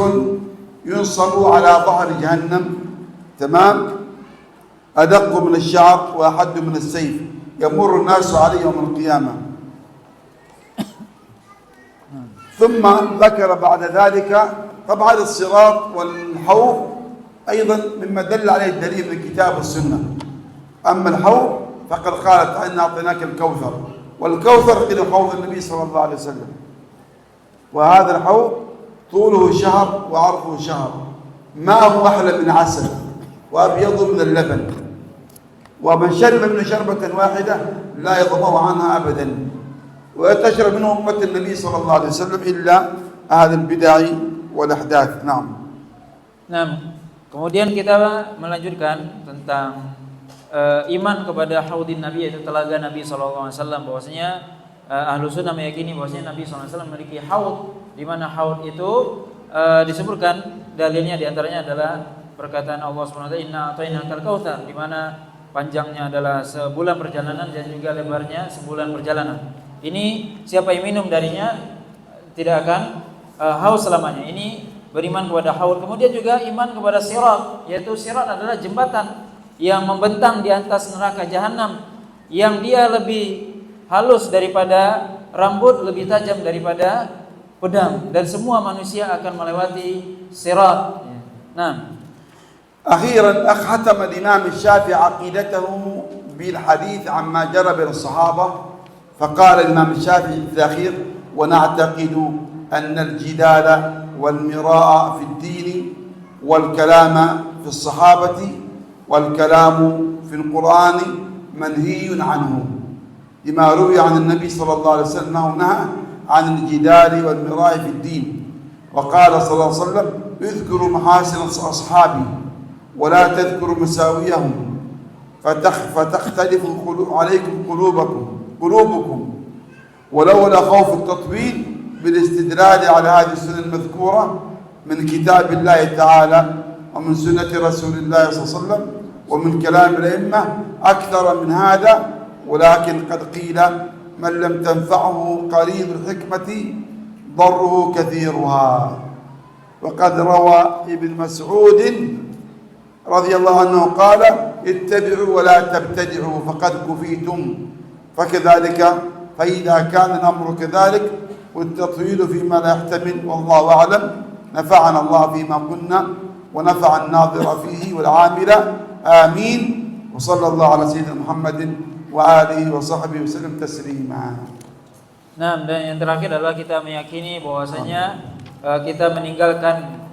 ينصب على ظهر جهنم، تمام، أدق من الشعر وأحد من السيف، يمر الناس عليه يوم القيامة. ثم ذكر بعد ذلك طبعا الصراط والحوض أيضا مما دل عليه الدليل من الكتاب والسنة. أما الحوض فقد قالت إنا أعطيناك الكوثر، والكوثر إلى حوض النبي صلى الله عليه وسلم. وهذا الحوض طوله شهر وعرضه شهر، ماءه أحلى من عسل وأبيض من اللبن، ومن شرب منه شربة واحدة لا يظمأ عنها أبدا، وتشرب منه أمة النبي صلى الله عليه وسلم إلا أهل البدع والأحداث. نعم. Nah, kemudian kita melanjutkan tentang iman kepada haudin Nabi, yaitu telaga Nabi SAW. Bahwasanya ahlu sunnah meyakini bahwasanya Nabi SAW memiliki haud, di mana haud itu disebutkan dalilnya diantaranya adalah perkataan Allah SWT, Inna a'tainakal kautsar, di mana panjangnya adalah sebulan perjalanan dan juga lebarnya sebulan perjalanan. Ini siapa yang minum darinya tidak akan haus selamanya. Ini beriman kepada haud. Kemudian juga iman kepada sirat, yaitu sirat adalah jembatan yang membentang di atas neraka jahanam, yang dia lebih halus daripada rambut, lebih tajam daripada pedang, dan semua manusia akan melewati sirat. Nah, أخيرا ختم الإمام الشافعي عقيدته بالحديث عما جرى بين الصحابة، فقال الإمام الشافعي في الأخير: ونعتقد أن الجدال والمراء في الدين والكلام في الصحابة والكلام في القرآن منهي عنه، لما روي عن النبي صلى الله عليه وسلم أنه نهى عن الجدال والمراء في الدين، وقال صلى الله عليه وسلم: اذكروا محاسن أصحابي ولا تذكروا مساويهم فتختلف عليكم قلوبكم، ولولا خوف التطويل بالاستدلال على هذه السنة المذكورة من كتاب الله تعالى ومن سنة رسول الله صلى الله عليه وسلم ومن كلام الأئمة أكثر من هذا، ولكن قد قيل: من لم تنفعه قليل الحكمة ضره كثيرها. وقد روى ابن مسعود رضي الله عنه قال: اتبعوا ولا تبتدعوا فقد كفيتم. فكذلك فإذا كان الأمر كذلك والتطويل فيما لا يحتمل والله أعلم، نفعنا الله فيما قلنا ونفع الناظر فيه والعامل، آمين. وصلى الله على سيدنا محمد وآله وصحبه وسلم تسليما. Nah, dan yang terakhir adalah kita meyakini bahwasanya kita meninggalkan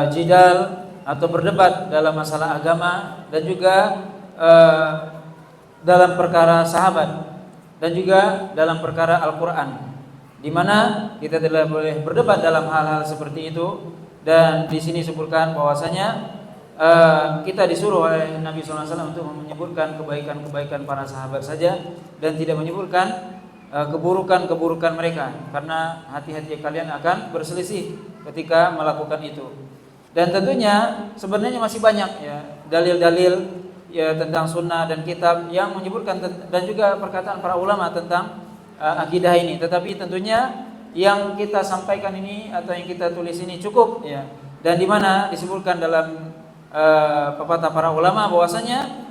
jidal atau berdebat dalam masalah agama, dan juga dalam perkara sahabat, dan juga dalam perkara Al-Quran, di mana kita tidak boleh berdebat dalam hal-hal seperti itu. Dan di sini disebutkan bahwasanya kita disuruh oleh Nabi SAW untuk menyebutkan kebaikan-kebaikan para sahabat saja, dan tidak menyebutkan keburukan-keburukan mereka, karena hati-hati kalian akan berselisih ketika melakukan itu. Dan tentunya sebenarnya masih banyak ya dalil-dalil ya tentang sunnah dan kitab yang menyebutkan, dan juga perkataan para ulama tentang akidah ini. Tetapi tentunya yang kita sampaikan ini atau yang kita tulis ini cukup ya, dan di mana disebutkan dalam pepatah para ulama bahwasanya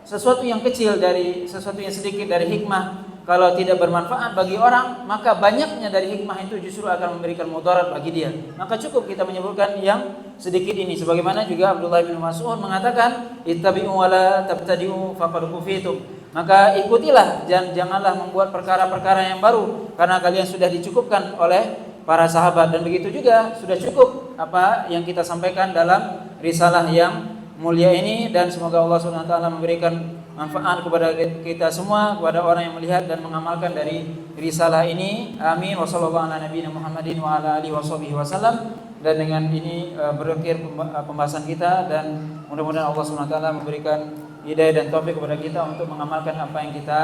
sesuatu yang kecil dari sesuatu yang sedikit dari hikmah, kalau tidak bermanfaat bagi orang, maka banyaknya dari hikmah itu justru akan memberikan mudarat bagi dia. Maka cukup kita menyebutkan yang sedikit ini. Sebagaimana juga Abdullah bin Mas'ud mengatakan, ittabi'u wa la tabtadi'u faqad kufitum. Maka ikutilah, janganlah membuat perkara-perkara yang baru, karena kalian sudah dicukupkan oleh para sahabat. Dan begitu juga sudah cukup apa yang kita sampaikan dalam risalah yang mulia ini. Dan semoga Allah SWT memberikan manfaat kepada kita semua, kepada orang yang melihat dan mengamalkan dari risalah ini. Amin. Wassallallahu ala nabiyina Muhammadin wa ala alihi wasallam. Dan dengan ini berakhir pembahasan kita, dan mudah-mudahan Allah SWT memberikan hidayah dan taufik kepada kita untuk mengamalkan apa yang kita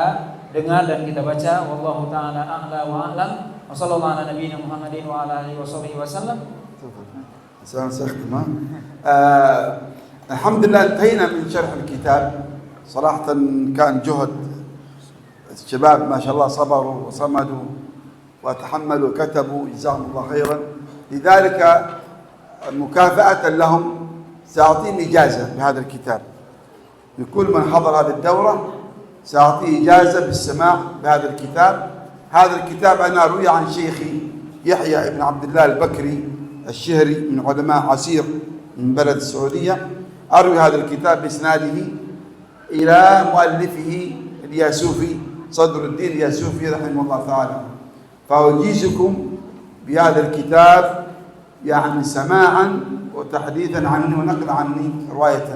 dengar dan kita baca. Wallahu ta'ala a'la wa a'lam. Wassallallahu ala nabiyina Muhammadin wa ala alihi wasallam. الحمد لله انتهينا من شرح الكتاب. صراحة كان جهد الشباب ما شاء الله، صبروا وصمدوا وتحملوا وكتبوا، جزاهم الله خيرا. لذلك مكافأة لهم سأعطيهم إجازة بهذا الكتاب، لكل من حضر هذه الدورة سأعطيه إجازة بالسماع بهذا الكتاب. هذا الكتاب أنا روي عن شيخي يحيى بن عبد الله البكري الشهري من علماء عسير من بلد السعودية، أروي هذا الكتاب بإسناده إلى مؤلفه الياسوفي صدر الدين الياسوفي رحمه الله تعالى. فأجيزكم بهذا الكتاب يعني سماعا وتحديثا عني ونقل عني رواية،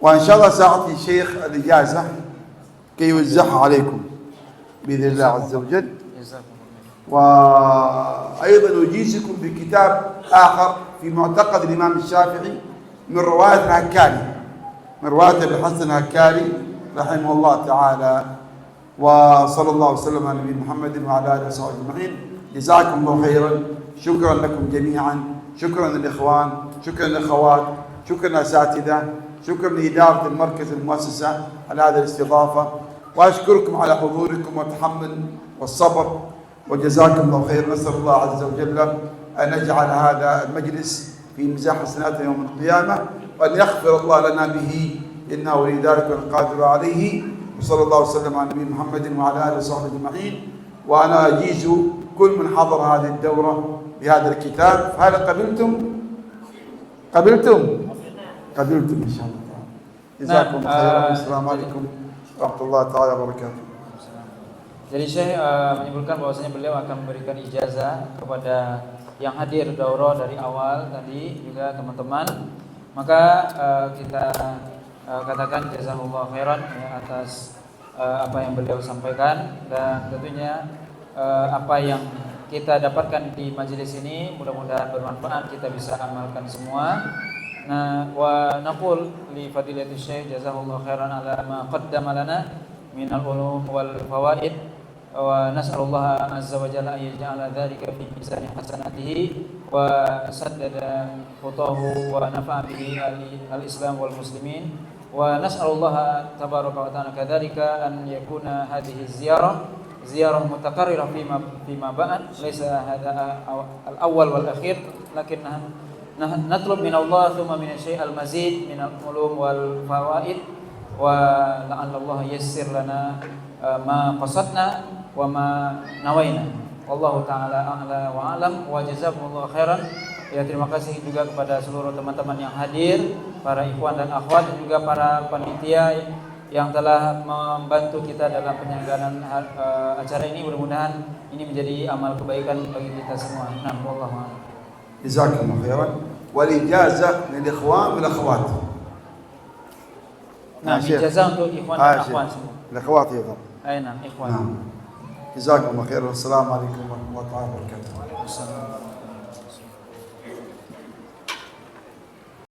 وإن شاء الله سأعطي الشيخ الإجازة كي يوزعها عليكم بإذن الله عز وجل. وأيضا أجيزكم بكتاب آخر في معتقد الإمام الشافعي من رواية الهكالي، من رواية الحسن الهكالي رحمه الله تعالى. وصلى الله وسلم على نبينا محمد وعلى آله وصحبه أجمعين. جزاكم الله خيرا. شكرا لكم جميعا، شكرا للإخوان، شكرا للأخوات، شكرا للأساتذة، شكرا لإدارة المركز المؤسسة على هذه الاستضافة، وأشكركم على حضوركم والتحمل والصبر، وجزاكم الله خير. نسأل الله عز وجل أن يجعل هذا المجلس في ميزان حسنات يوم القيامة، وأن يغفر الله لنا به إنه لذلك القادر عليه. وصلى الله وسلم على نبينا محمد وعلى آله وصحبه أجمعين. وأنا أجيز كل من حضر هذه الدورة بهذا الكتاب. هل قبلتم؟ قبلتم إن شاء الله. جزاكم خيرا. السلام عليكم ورحمة الله تعالى وبركاته. Jadi Syekh menyebutkan bahwasanya beliau akan memberikan ijazah kepada yang hadir daurah dari awal tadi juga teman-teman. Maka kita katakan jazakallahu khairan ya, atas apa yang beliau sampaikan, dan tentunya apa yang kita dapatkan di majelis ini mudah-mudahan bermanfaat, kita bisa amalkan semua. Nah, wa naqul li fadilati Syekh jazakallahu khairan ala ma qaddama lana min al-ulum wal fawaid. ونسأل الله عز وجل أن يجعل ذلك في ميزان حسناته وسدد خطاه ونفع به الإسلام والمسلمين. ونسأل الله تبارك وتعالى كذلك أن يكون هذه زيارة متكررة فيما بعد، ليس هذا الأول والأخير، لكن نطلب من الله ثم من الشيء المزيد من العلوم والفوائد، ولعل الله ييسر لنا ما قصدنا wa ma nawaina. Wallahu taala a'la wa alam wa jazakumullahu khairan. Ya, terima kasih juga kepada seluruh teman-teman yang hadir, para ikhwan dan akhwat, dan juga para panitia yang telah membantu kita dalam penyelenggaraan acara ini. Mudah-mudahan ini menjadi amal kebaikan bagi kita semua. Nah, wallahu a'lam. Jazakumullahu khairan. Wal ijazah lil ikhwan wal akhwat. Nah, ijazah untuk ikhwan dan akhwat semua. Al-akhwat ya. Aina ikhwan. جزاكم الله خير. والسلام عليكم ورحمة الله وبركاته.